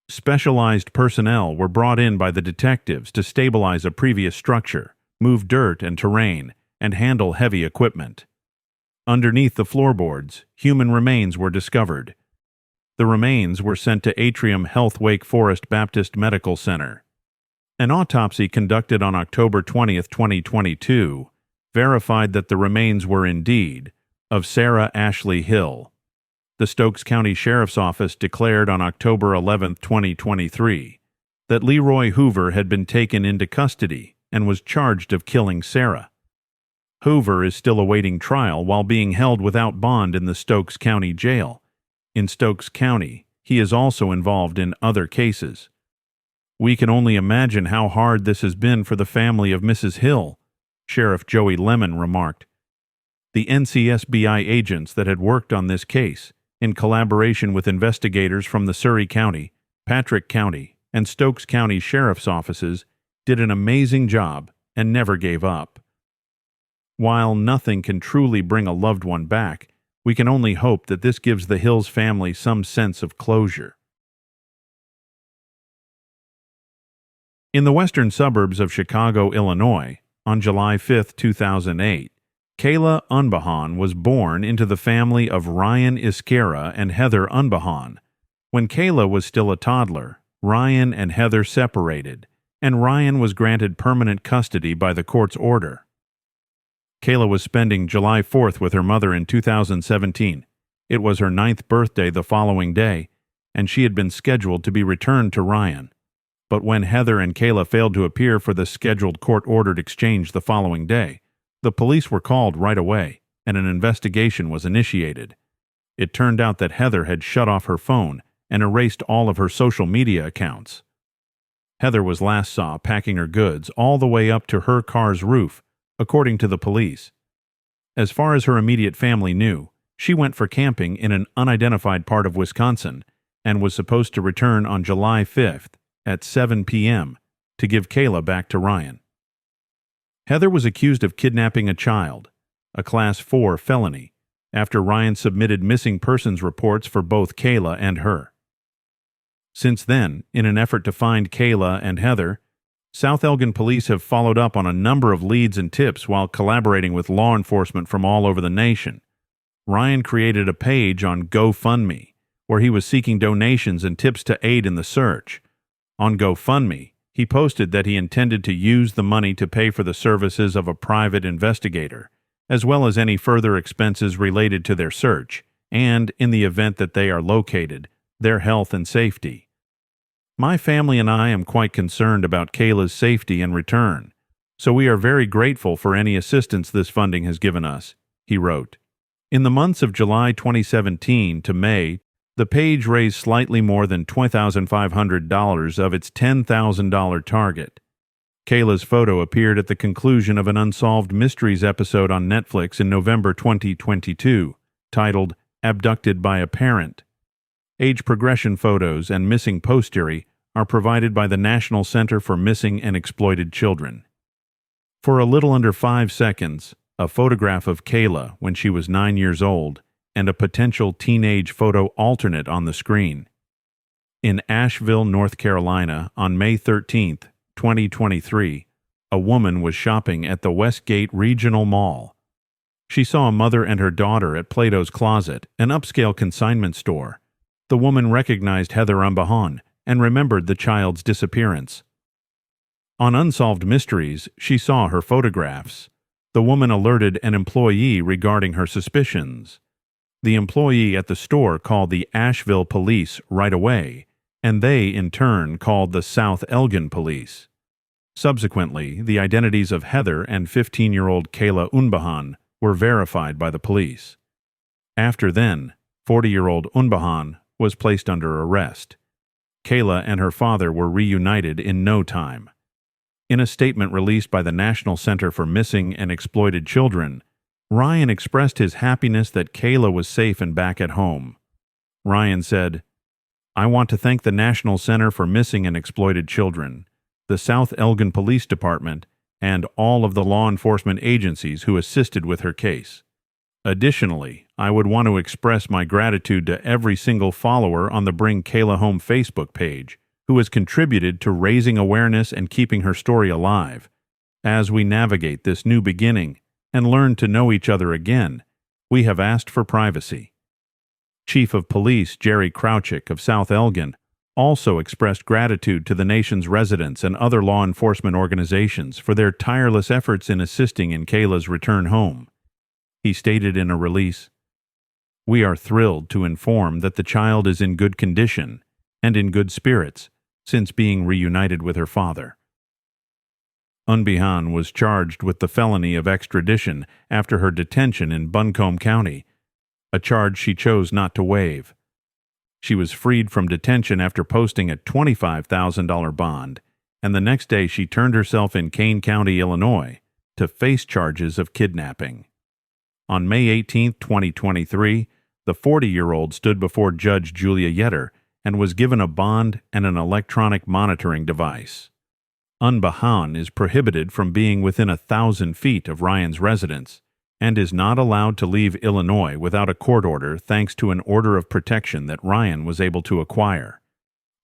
Specialized personnel were brought in by the detectives to stabilize a previous structure, move dirt and terrain, and handle heavy equipment. Underneath the floorboards, human remains were discovered. The remains were sent to Atrium Health Wake Forest Baptist Medical Center. An autopsy conducted on October 20, 2022, verified that the remains were indeed of Sarah Ashley Hill. The Stokes County Sheriff's Office declared on October 11, 2023, that Leroy Hoover had been taken into custody and was charged of killing Sarah. Hoover is still awaiting trial while being held without bond in the Stokes County Jail. In Stokes County, he is also involved in other cases. We can only imagine how hard this has been for the family of Mrs. Hill, Sheriff Joey Lemon remarked. The NCSBI agents that had worked on this case, in collaboration with investigators from the Surry County, Patrick County, and Stokes County Sheriff's offices, did an amazing job and never gave up. While nothing can truly bring a loved one back, we can only hope that this gives the Hills family some sense of closure. In the western suburbs of Chicago, Illinois, on July 5, 2008, Kayla Unbehaun was born into the family of Ryan Iscara and Heather Unbehaun. When Kayla was still a toddler, Ryan and Heather separated, and Ryan was granted permanent custody by the court's order. Kayla was spending July 4th with her mother in 2017. It was her 9th birthday the following day, and she had been scheduled to be returned to Ryan. But when Heather and Kayla failed to appear for the scheduled court-ordered exchange the following day, the police were called right away, and an investigation was initiated. It turned out that Heather had shut off her phone and erased all of her social media accounts. Heather was last saw packing her goods all the way up to her car's roof, according to the police. As far as her immediate family knew, she went for camping in an unidentified part of Wisconsin and was supposed to return on July 5th at 7 p.m. to give Kayla back to Ryan. Heather was accused of kidnapping a child, a Class 4 felony, after Ryan submitted missing persons reports for both Kayla and her. Since then, in an effort to find Kayla and Heather, South Elgin police have followed up on a number of leads and tips while collaborating with law enforcement from all over the nation. Ryan created a page on GoFundMe, where he was seeking donations and tips to aid in the search. On GoFundMe, he posted that he intended to use the money to pay for the services of a private investigator, as well as any further expenses related to their search, and, in the event that they are located, their health and safety. My family and I am quite concerned about Kayla's safety and return, so we are very grateful for any assistance this funding has given us, he wrote. In the months of July 2017 to May, the page raised slightly more than $2,500 of its $10,000 target. Kayla's photo appeared at the conclusion of an Unsolved Mysteries episode on Netflix in November 2022, titled Abducted by a Parent. Age progression photos and missing postery are provided by the National Center for Missing and Exploited Children. For a little under 5 seconds, a photograph of Kayla when she was 9 years old and a potential teenage photo alternate on the screen. In Asheville, North Carolina, on May 13, 2023, a woman was shopping at the Westgate Regional Mall. She saw a mother and her daughter at Plato's Closet, an upscale consignment store. The woman recognized Heather Unbehaun and remembered the child's disappearance. On Unsolved Mysteries, she saw her photographs. The woman alerted an employee regarding her suspicions. The employee at the store called the Asheville police right away, and they, in turn, called the South Elgin police. Subsequently, the identities of Heather and 15-year-old Kayla Unbehaun were verified by the police. After then, 40-year-old Unbehaun was placed under arrest. Kayla and her father were reunited in no time. In a statement released by the National Center for Missing and Exploited Children, Ryan expressed his happiness that Kayla was safe and back at home. Ryan said, "I want to thank the National Center for Missing and Exploited Children, the South Elgin Police Department, and all of the law enforcement agencies who assisted with her case. Additionally, I would want to express my gratitude to every single follower on the Bring Kayla Home Facebook page who has contributed to raising awareness and keeping her story alive. As we navigate this new beginning and learn to know each other again, we have asked for privacy." Chief of Police Jerry Crouchick of South Elgin also expressed gratitude to the nation's residents and other law enforcement organizations for their tireless efforts in assisting in Kayla's return home. He stated in a release, "We are thrilled to inform that the child is in good condition and in good spirits since being reunited with her father." Unbehaun was charged with the felony of extradition after her detention in Buncombe County, a charge she chose not to waive. She was freed from detention after posting a $25,000 bond, and the next day she turned herself in Kane County, Illinois, to face charges of kidnapping. On May 18, 2023, the 40-year-old stood before Judge Julia Yetter and was given a bond and an electronic monitoring device. Unbehaun is prohibited from being within 1,000 feet of Ryan's residence and is not allowed to leave Illinois without a court order thanks to an order of protection that Ryan was able to acquire.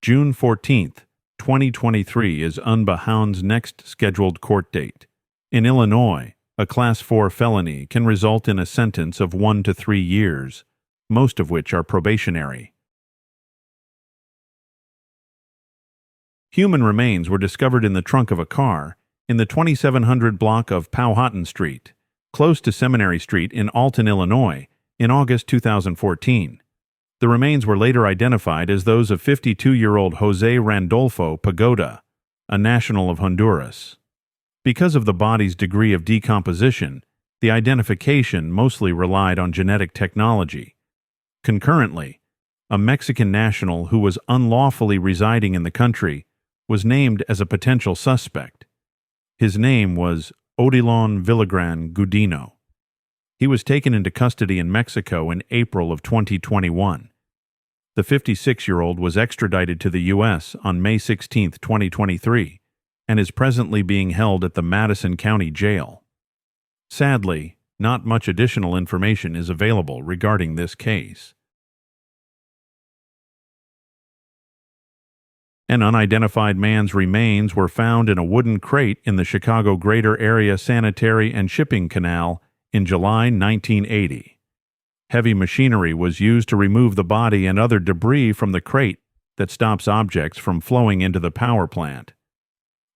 June 14, 2023 is Unbehaun's next scheduled court date. In Illinois, a Class 4 felony can result in a sentence of 1 to 3 years, most of which are probationary. Human remains were discovered in the trunk of a car in the 2700 block of Powhatan Street, close to Seminary Street in Alton, Illinois, in August 2014. The remains were later identified as those of 52-year-old Jose Randolfo Pagoda, a national of Honduras. Because of the body's degree of decomposition, the identification mostly relied on genetic technology. Concurrently, a Mexican national who was unlawfully residing in the country was named as a potential suspect. His name was Odilon Villagran Gudino. He was taken into custody in Mexico in April of 2021. The 56-year-old was extradited to the U.S. on May 16, 2023, and is presently being held at the Madison County Jail. Sadly, not much additional information is available regarding this case. An unidentified man's remains were found in a wooden crate in the Chicago Greater Area Sanitary and Shipping Canal in July 1980. Heavy machinery was used to remove the body and other debris from the crate that stops objects from flowing into the power plant.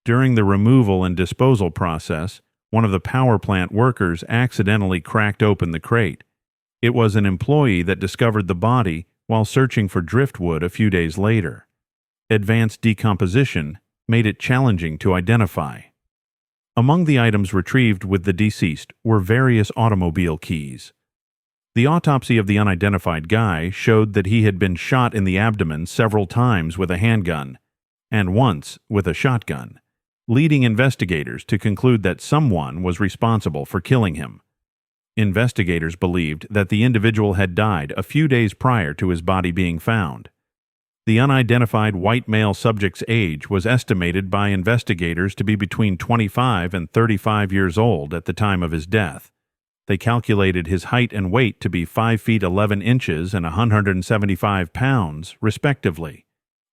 During the removal and disposal process, one of the power plant workers accidentally cracked open the crate. It was an employee that discovered the body while searching for driftwood a few days later. Advanced decomposition made it challenging to identify. Among the items retrieved with the deceased were various automobile keys. The autopsy of the unidentified guy showed that he had been shot in the abdomen several times with a handgun, and once with a shotgun, leading investigators to conclude that someone was responsible for killing him. Investigators believed that the individual had died a few days prior to his body being found. The unidentified white male subject's age was estimated by investigators to be between 25 and 35 years old at the time of his death. They calculated his height and weight to be 5 feet 11 inches and 175 pounds, respectively.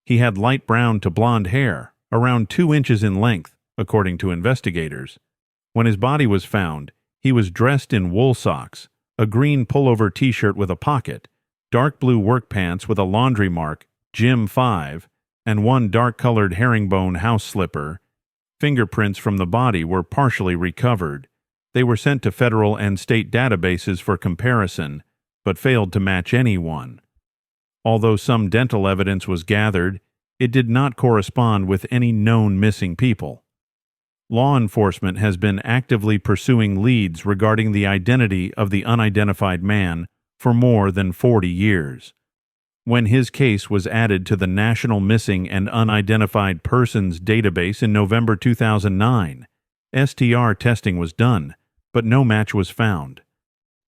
He had light brown to blonde hair, around 2 inches in length, according to investigators. When his body was found, he was dressed in wool socks, a green pullover t-shirt with a pocket, dark blue work pants with a laundry mark, Gym 5, and one dark-colored herringbone house slipper. Fingerprints from the body were partially recovered. They were sent to federal and state databases for comparison, but failed to match anyone. Although some dental evidence was gathered, it did not correspond with any known missing people. Law enforcement has been actively pursuing leads regarding the identity of the unidentified man for more than 40 years. When his case was added to the National Missing and Unidentified Persons database in November 2009, STR testing was done, but no match was found.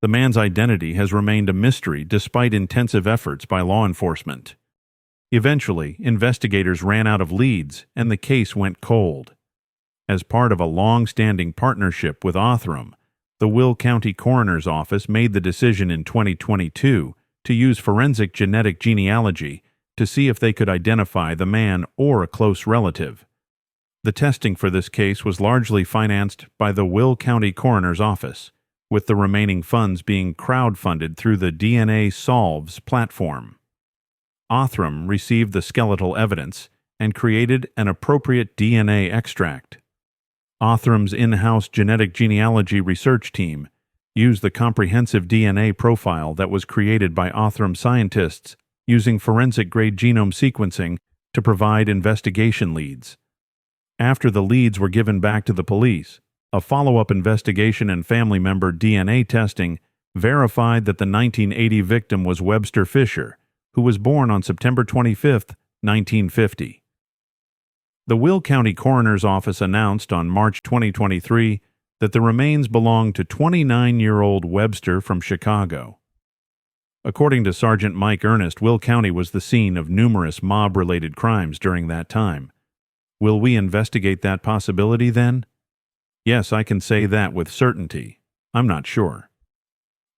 The man's identity has remained a mystery despite intensive efforts by law enforcement. Eventually, investigators ran out of leads and the case went cold. As part of a long-standing partnership with Othram, the Will County Coroner's Office made the decision in 2022 to use forensic genetic genealogy to see if they could identify the man or a close relative. The testing for this case was largely financed by the Will County Coroner's Office, with the remaining funds being crowdfunded through the DNA Solves platform. Othram received the skeletal evidence and created an appropriate DNA extract. Othram's in-house genetic genealogy research team used the comprehensive DNA profile that was created by Othram scientists using forensic-grade genome sequencing to provide investigation leads. After the leads were given back to the police, a follow-up investigation and family member DNA testing verified that the 1980 victim was Webster Fisher, who was born on September 25, 1950. The Will County Coroner's Office announced on March 2023 that the remains belonged to 29-year-old Webster from Chicago. According to Sergeant Mike Ernest, Will County was the scene of numerous mob-related crimes during that time. Will we investigate that possibility then? Yes, I can say that with certainty. I'm not sure.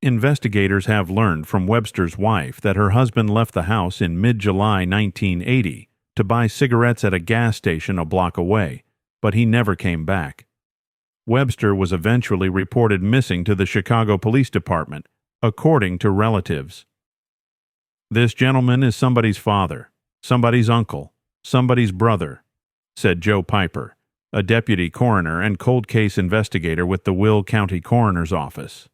Investigators have learned from Webster's wife that her husband left the house in mid-July 1980 to buy cigarettes at a gas station a block away, but he never came back. Webster was eventually reported missing to the Chicago Police Department, according to relatives. "This gentleman is somebody's father, somebody's uncle, somebody's brother," said Joe Piper, a deputy coroner and cold case investigator with the Will County Coroner's Office.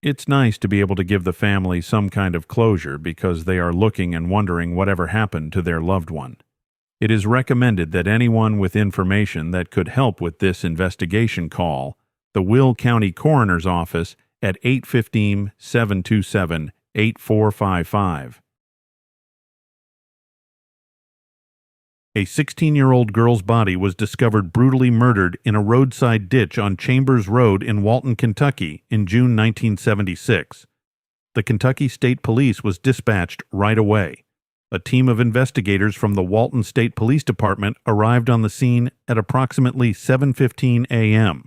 It's nice to be able to give the family some kind of closure because they are looking and wondering whatever happened to their loved one. It is recommended that anyone with information that could help with this investigation call the Will County Coroner's Office at 815-727-8455. A 16-year-old girl's body was discovered brutally murdered in a roadside ditch on Chambers Road in Walton, Kentucky in June 1976. The Kentucky State Police was dispatched right away. A team of investigators from the Walton State Police Department arrived on the scene at approximately 7:15 a.m.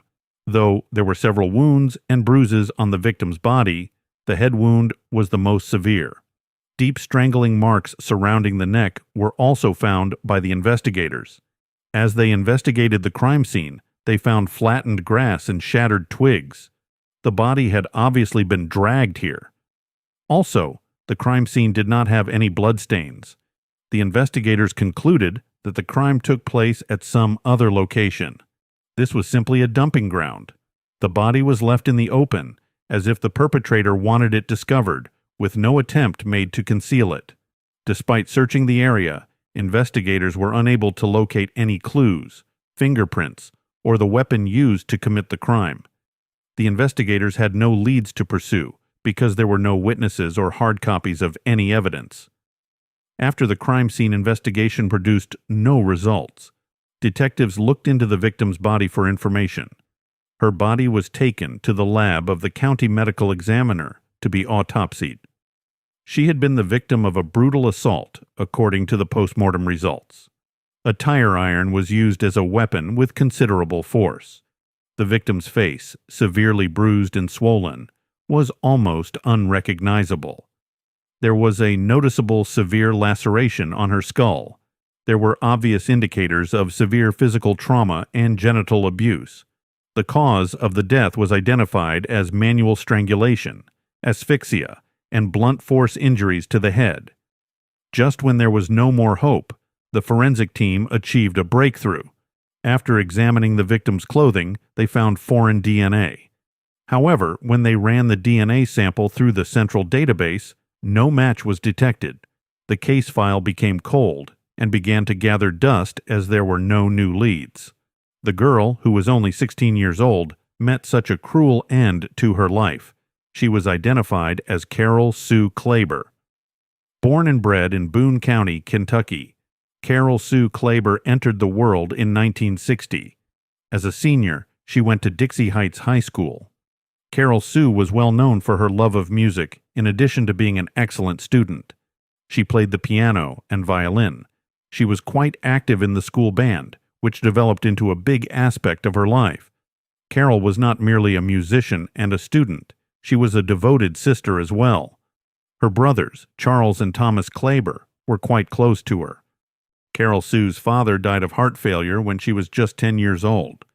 Though there were several wounds and bruises on the victim's body, the head wound was the most severe. Deep strangling marks surrounding the neck were also found by the investigators. As they investigated the crime scene, they found flattened grass and shattered twigs. The body had obviously been dragged here. Also, the crime scene did not have any bloodstains. The investigators concluded that the crime took place at some other location. This was simply a dumping ground. The body was left in the open, as if the perpetrator wanted it discovered, with no attempt made to conceal it. Despite searching the area, investigators were unable to locate any clues, fingerprints, or the weapon used to commit the crime. The investigators had no leads to pursue because there were no witnesses or hard copies of any evidence. After the crime scene investigation produced no results, detectives looked into the victim's body for information. Her body was taken to the lab of the county medical examiner to be autopsied. She had been the victim of a brutal assault, according to the postmortem results. A tire iron was used as a weapon with considerable force. The victim's face, severely bruised and swollen, was almost unrecognizable. There was a noticeable severe laceration on her skull. There were obvious indicators of severe physical trauma and genital abuse. The cause of the death was identified as manual strangulation, asphyxia, and blunt force injuries to the head. Just when there was no more hope, the forensic team achieved a breakthrough. After examining the victim's clothing, they found foreign DNA. However, when they ran the DNA sample through the central database, no match was detected. The case file became cold and began to gather dust as there were no new leads. The girl, who was only 16 years old, met such a cruel end to her life. She was identified as Carol Sue Klaber. Born and bred in Boone County, Kentucky, Carol Sue Klaber entered the world in 1960. As a senior, she went to Dixie Heights High School. Carol Sue was well known for her love of music, in addition to being an excellent student. She played the piano and violin. She was quite active in the school band, which developed into a big aspect of her life. Carol was not merely a musician and a student. She was a devoted sister as well. Her brothers, Charles and Thomas Klaber, were quite close to her. Carol Sue's father died of heart failure when she was just 10 years old.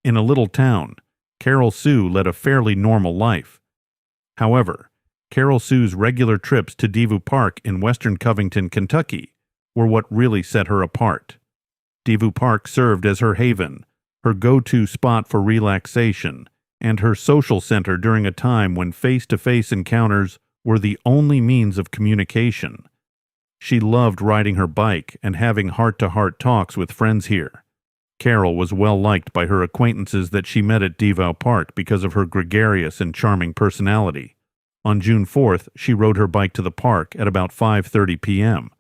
In a little town, Carol Sue led a fairly normal life. However, Carol Sue's regular trips to Devu Park in western Covington, Kentucky, were what really set her apart. Devu Park served as her haven, her go-to spot for relaxation, and her social center during a time when face-to-face encounters were the only means of communication. She loved riding her bike and having heart-to-heart talks with friends here. Carol was well liked by her acquaintances that she met at Devu Park because of her gregarious and charming personality. On June 4th, she rode her bike to the park at about 5:30 p.m.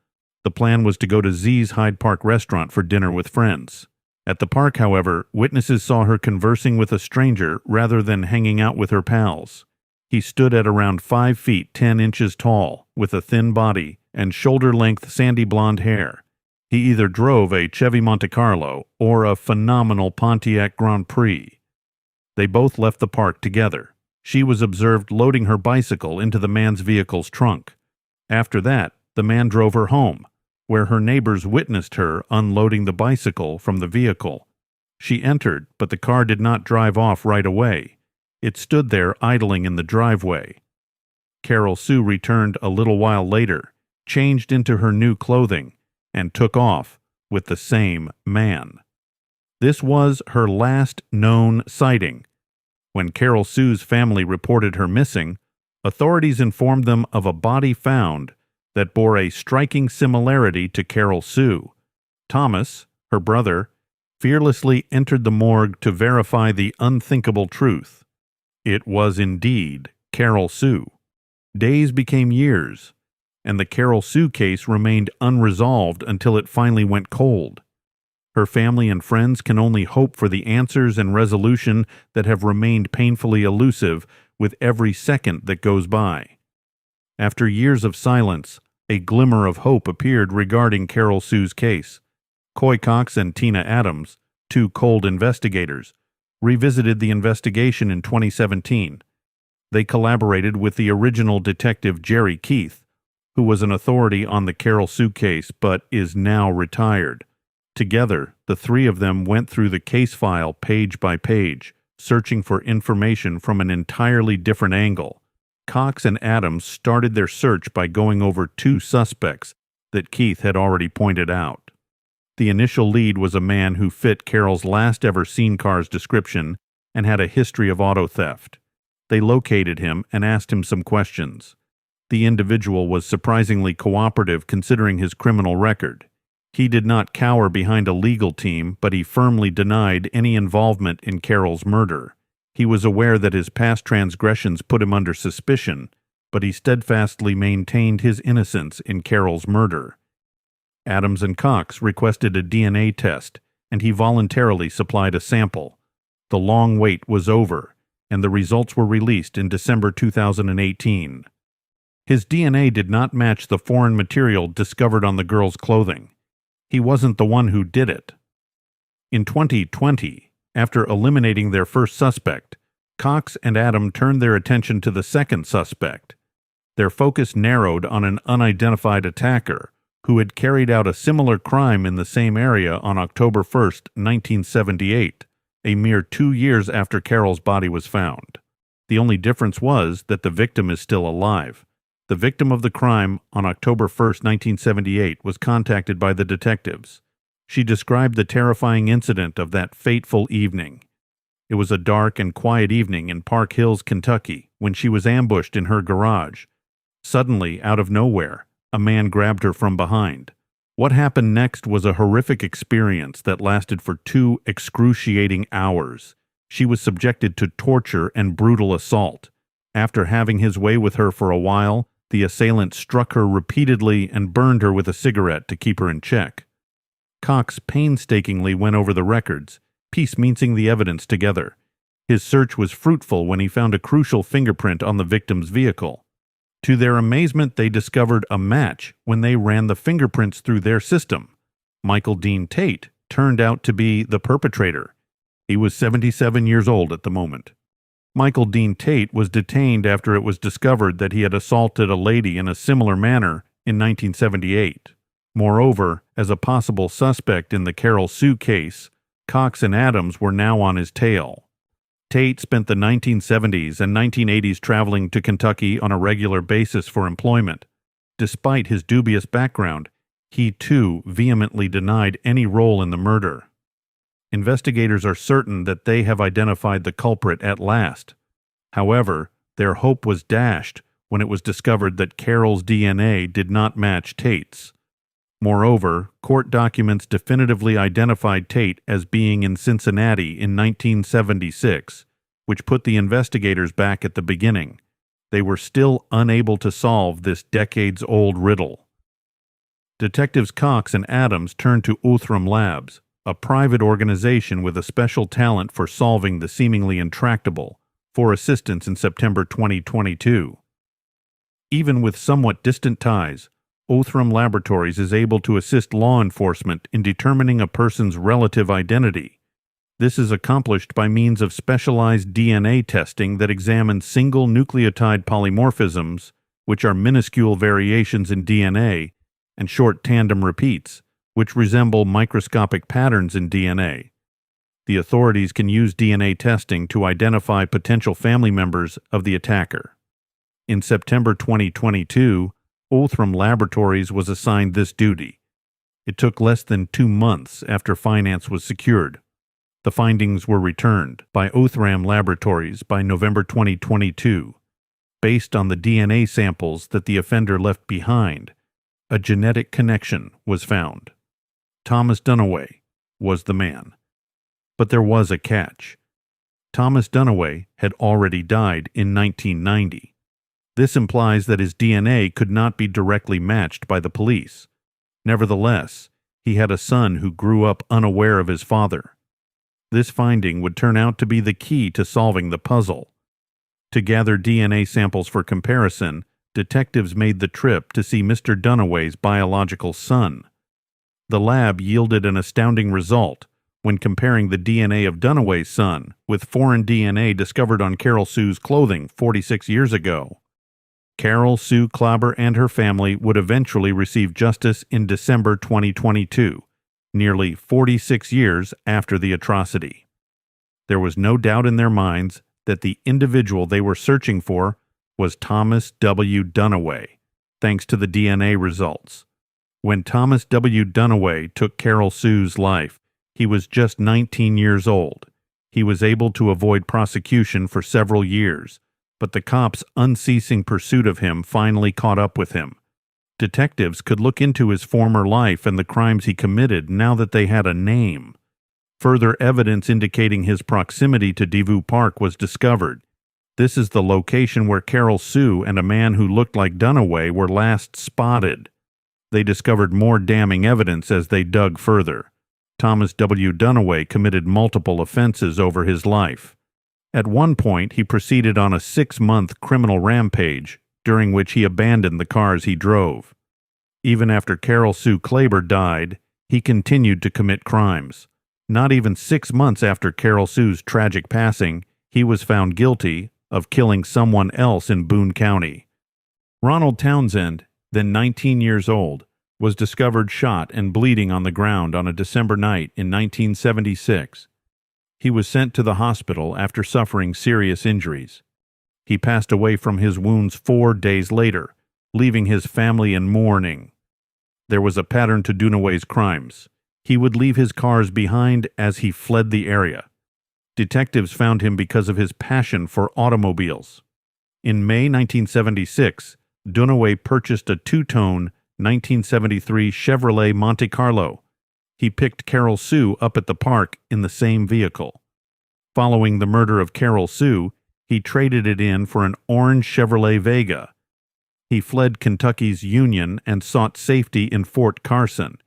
The plan was to go to Z's Hyde Park restaurant for dinner with friends. At the park, however, witnesses saw her conversing with a stranger rather than hanging out with her pals. He stood at around 5 feet 10 inches tall, with a thin body and shoulder-length sandy blonde hair. He either drove a Chevy Monte Carlo or a phenomenal Pontiac Grand Prix. They both left the park together. She was observed loading her bicycle into the man's vehicle's trunk. After that, the man drove her home, where her neighbors witnessed her unloading the bicycle from the vehicle. She entered, but the car did not drive off right away. It stood there idling in the driveway. Carol Sue returned a little while later, changed into her new clothing, and took off with the same man. This was her last known sighting. When Carol Sue's family reported her missing, authorities informed them of a body found that bore a striking similarity to Carol Sue. Thomas, her brother, fearlessly entered the morgue to verify the unthinkable truth. It was indeed Carol Sue. Days became years, and the Carol Sue case remained unresolved until it finally went cold. Her family and friends can only hope for the answers and resolution that have remained painfully elusive with every second that goes by. After years of silence, a glimmer of hope appeared regarding Carol Sue's case. Coy Cox and Tina Adams, two cold investigators, revisited the investigation in 2017. They collaborated with the original detective Jerry Keith, who was an authority on the Carol Sue case but is now retired. Together, the three of them went through the case file page by page, searching for information from an entirely different angle. Cox and Adams started their search by going over two suspects that Keith had already pointed out. The initial lead was a man who fit Carol's last ever seen car's description and had a history of auto theft. They located him and asked him some questions. The individual was surprisingly cooperative considering his criminal record. He did not cower behind a legal team, but he firmly denied any involvement in Carol's murder. He was aware that his past transgressions put him under suspicion, but he steadfastly maintained his innocence in Carol's murder. Adams and Cox requested a DNA test, and he voluntarily supplied a sample. The long wait was over, and the results were released in December 2018. His DNA did not match the foreign material discovered on the girl's clothing. He wasn't the one who did it. In 2020, after eliminating their first suspect, Cox and Adam turned their attention to the second suspect. Their focus narrowed on an unidentified attacker who had carried out a similar crime in the same area on October 1, 1978, a mere 2 years after Carol's body was found. The only difference was that the victim is still alive. The victim of the crime on October 1, 1978, was contacted by the detectives. She described the terrifying incident of that fateful evening. It was a dark and quiet evening in Park Hills, Kentucky, when she was ambushed in her garage. Suddenly, out of nowhere, a man grabbed her from behind. What happened next was a horrific experience that lasted for 2 excruciating hours. She was subjected to torture and brutal assault. After having his way with her for a while, the assailant struck her repeatedly and burned her with a cigarette to keep her in check. Cox painstakingly went over the records, piecing the evidence together. His search was fruitful when he found a crucial fingerprint on the victim's vehicle. To their amazement, they discovered a match when they ran the fingerprints through their system. Michael Dean Tate turned out to be the perpetrator. He was 77 years old at the moment. Michael Dean Tate was detained after it was discovered that he had assaulted a lady in a similar manner in 1978. Moreover, as a possible suspect in the Carol Sue case, Cox and Adams were now on his tail. Tate spent the 1970s and 1980s traveling to Kentucky on a regular basis for employment. Despite his dubious background, he too vehemently denied any role in the murder. Investigators are certain that they have identified the culprit at last. However, their hope was dashed when it was discovered that Carol's DNA did not match Tate's. Moreover, court documents definitively identified Tate as being in Cincinnati in 1976, which put the investigators back at the beginning. They were still unable to solve this decades-old riddle. Detectives Cox and Adams turned to Uthram Labs, a private organization with a special talent for solving the seemingly intractable, for assistance in September 2022. Even with somewhat distant ties, Uthram Laboratories is able to assist law enforcement in determining a person's relative identity. This is accomplished by means of specialized DNA testing that examines single nucleotide polymorphisms, which are minuscule variations in DNA, and short tandem repeats, which resemble microscopic patterns in DNA. The authorities can use DNA testing to identify potential family members of the attacker. In September 2022, Uthram Laboratories was assigned this duty. It took less than 2 months after finance was secured. The findings were returned by Uthram Laboratories by November 2022. Based on the DNA samples that the offender left behind, a genetic connection was found. Thomas Dunaway was the man. But there was a catch. Thomas Dunaway had already died in 1990. This implies that his DNA could not be directly matched by the police. Nevertheless, he had a son who grew up unaware of his father. This finding would turn out to be the key to solving the puzzle. To gather DNA samples for comparison, detectives made the trip to see Mr. Dunaway's biological son. The lab yielded an astounding result when comparing the DNA of Dunaway's son with foreign DNA discovered on Carol Sue's clothing 46 years ago. Carol Sue Klaber and her family would eventually receive justice in December 2022, nearly 46 years after the atrocity. There was no doubt in their minds that the individual they were searching for was Thomas W. Dunaway, thanks to the DNA results. When Thomas W. Dunaway took Carol Sue's life, he was just 19 years old. He was able to avoid prosecution for several years, but the cops' unceasing pursuit of him finally caught up with him. Detectives could look into his former life and the crimes he committed now that they had a name. Further evidence indicating his proximity to Devu Park was discovered. This is the location where Carol Sue and a man who looked like Dunaway were last spotted. They discovered more damning evidence as they dug further. Thomas W. Dunaway committed multiple offenses over his life. At one point, he proceeded on a 6-month criminal rampage, during which he abandoned the cars he drove. Even after Carol Sue Klaber died, he continued to commit crimes. Not even 6 months after Carol Sue's tragic passing, he was found guilty of killing someone else in Boone County. Ronald Townsend, then 19 years old, was discovered shot and bleeding on the ground on a December night in 1976. He was sent to the hospital after suffering serious injuries. He passed away from his wounds 4 days later, leaving his family in mourning. There was a pattern to Dunaway's crimes. He would leave his cars behind as he fled the area. Detectives found him because of his passion for automobiles. In May 1976, Dunaway purchased a 2-tone 1973 Chevrolet Monte Carlo. He picked Carol Sue up at the park in the same vehicle. Following the murder of Carol Sue, he traded it in for an orange Chevrolet Vega. He fled Kentucky's Union and sought safety in Fort Carson.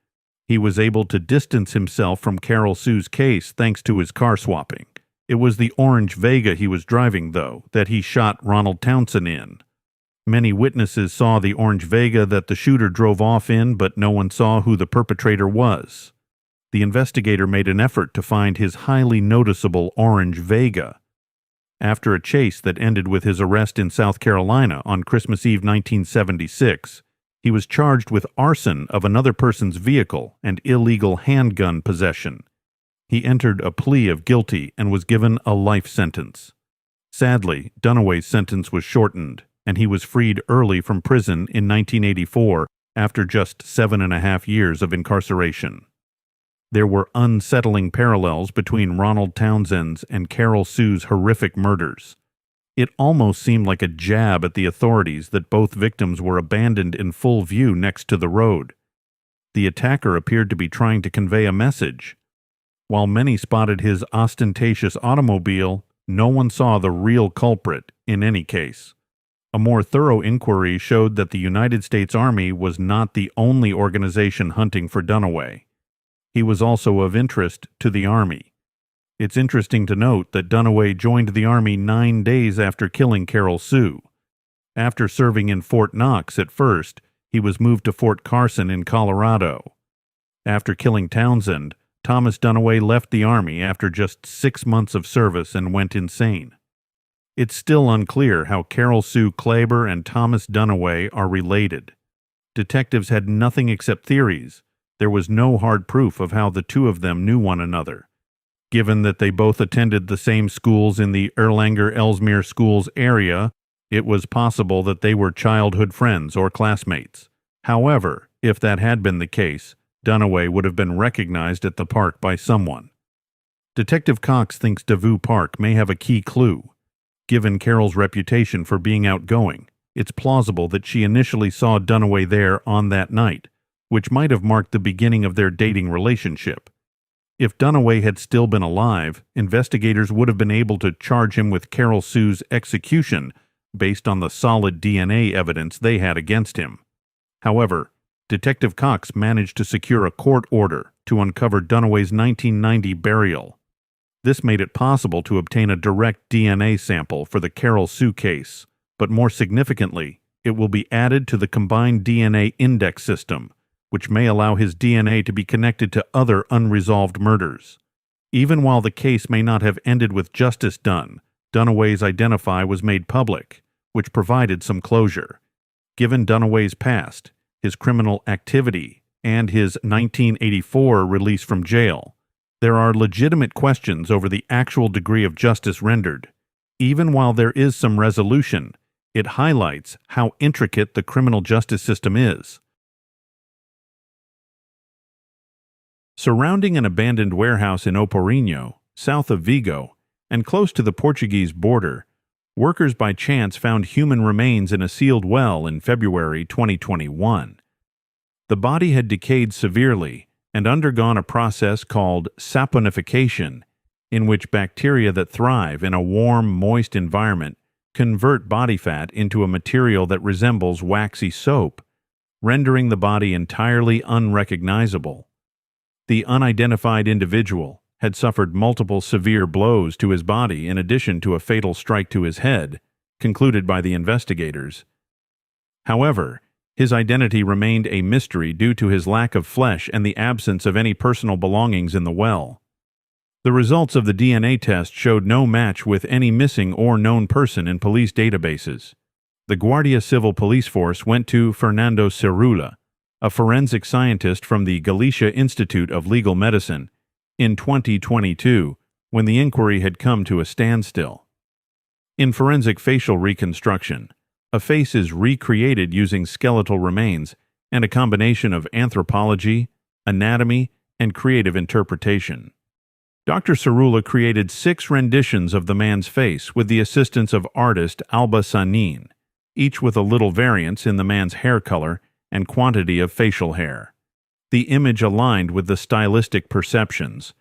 He was able to distance himself from Carol Sue's case thanks to his car swapping. It was the orange Vega he was driving, though, that he shot Ronald Townsend in. Many witnesses saw the orange Vega that the shooter drove off in, but no one saw who the perpetrator was. The investigator made an effort to find his highly noticeable orange Vega. After a chase that ended with his arrest in South Carolina on Christmas Eve 1976, he was charged with arson of another person's vehicle and illegal handgun possession. he entered a plea of guilty and was given a life sentence. Sadly, Dunaway's sentence was shortened, and he was freed early from prison in 1984 after just 7.5 years of incarceration. There were unsettling parallels between Ronald Townsend's and Carol Sue's horrific murders. It almost seemed like a jab at the authorities that both victims were abandoned in full view next to the road. The attacker appeared to be trying to convey a message. While many spotted his ostentatious automobile, no one saw the real culprit in any case. A more thorough inquiry showed that the United States Army was not the only organization hunting for Dunaway. He was also of interest to the Army. It's interesting to note that Dunaway joined the Army 9 days after killing Carol Sue. After serving in Fort Knox at first, he was moved to Fort Carson in Colorado. After killing Townsend, Thomas Dunaway left the Army after just 6 months of service and went insane. It's still unclear how Carol Sue Klaber and Thomas Dunaway are related. Detectives had nothing except theories. There was no hard proof of how the two of them knew one another. Given that they both attended the same schools in the Erlanger-Ellesmere schools area, it was possible that they were childhood friends or classmates. However, if that had been the case, Dunaway would have been recognized at the park by someone. Detective Cox thinks Devou Park may have a key clue. Given Carol's reputation for being outgoing, it's plausible that she initially saw Dunaway there on that night, which might have marked the beginning of their dating relationship. If Dunaway had still been alive, investigators would have been able to charge him with Carol Sue's execution based on the solid DNA evidence they had against him. However, Detective Cox managed to secure a court order to uncover Dunaway's 1990 burial. This made it possible to obtain a direct DNA sample for the Carol Sue case, but more significantly, it will be added to the combined DNA index system, which may allow his DNA to be connected to other unresolved murders. Even while the case may not have ended with justice done, Dunaway's identity was made public, which provided some closure. Given Dunaway's past, his criminal activity, and his 1984 release from jail, there are legitimate questions over the actual degree of justice rendered. Even while there is some resolution, it highlights how intricate the criminal justice system is. Surrounding an abandoned warehouse in Oporino, south of Vigo, and close to the Portuguese border, workers by chance found human remains in a sealed well in February 2021. The body had decayed severely and undergone a process called saponification, in which bacteria that thrive in a warm, moist environment convert body fat into a material that resembles waxy soap, rendering the body entirely unrecognizable. The unidentified individual had suffered multiple severe blows to his body in addition to a fatal strike to his head, concluded by the investigators. However, his identity remained a mystery due to his lack of flesh and the absence of any personal belongings in the well. The results of the DNA test showed no match with any missing or known person in police databases. The Guardia Civil Police Force went to Fernando Cerula, a forensic scientist from the Galicia Institute of Legal Medicine, in 2022, when the inquiry had come to a standstill. In forensic facial reconstruction, a face is recreated using skeletal remains and a combination of anthropology, anatomy, and creative interpretation. Dr. Cerula created 6 renditions of the man's face with the assistance of artist Alba Sanin, each with a little variance in the man's hair color and quantity of facial hair. The image aligned with the stylistic perceptions.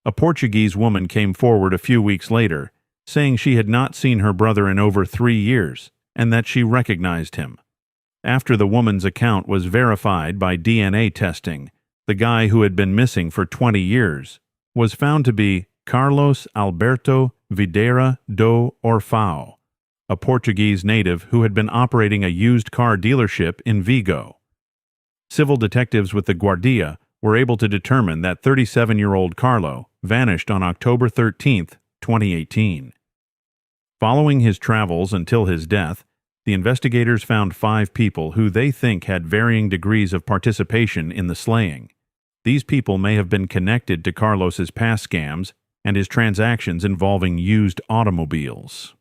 A Portuguese woman came forward a few weeks later, saying she had not seen her brother in over 3 years, and that she recognized him. After the woman's account was verified by DNA testing, the guy who had been missing for 20 years was found to be Carlos Alberto Videira do Orfao, a Portuguese native who had been operating a used car dealership in Vigo. Civil detectives with the Guardia were able to determine that 37-year-old Carlo vanished on October 13, 2018. Following his travels until his death, the investigators found 5 people who they think had varying degrees of participation in the slaying. These people may have been connected to Carlos's past scams and his transactions involving used automobiles.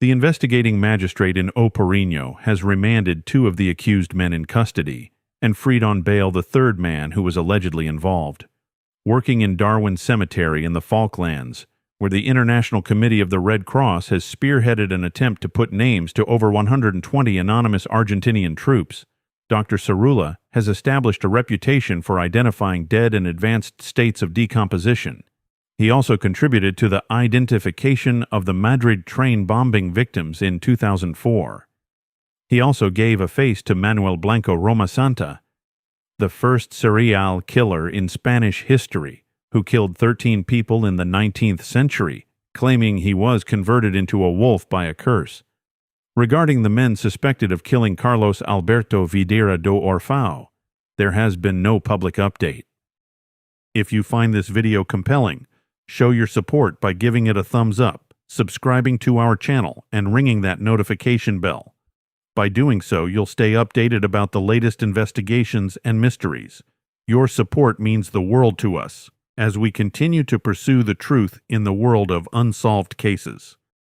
The investigating magistrate in Oporino has remanded 2 of the accused men in custody and freed on bail the 3rd man who was allegedly involved. Working in Darwin Cemetery in the Falklands, where the International Committee of the Red Cross has spearheaded an attempt to put names to over 120 anonymous Argentinian troops, Dr. Cerula has established a reputation for identifying dead in advanced states of decomposition. He also contributed to the identification of the Madrid train bombing victims in 2004. He also gave a face to Manuel Blanco Romasanta, the first serial killer in Spanish history, who killed 13 people in the 19th century, claiming he was converted into a wolf by a curse. Regarding the men suspected of killing Carlos Alberto Videra do Orfao, there has been no public update. If you find this video compelling, show your support by giving it a thumbs up, subscribing to our channel, and ringing that notification bell. By doing so, you'll stay updated about the latest investigations and mysteries. Your support means the world to us as we continue to pursue the truth in the world of unsolved cases.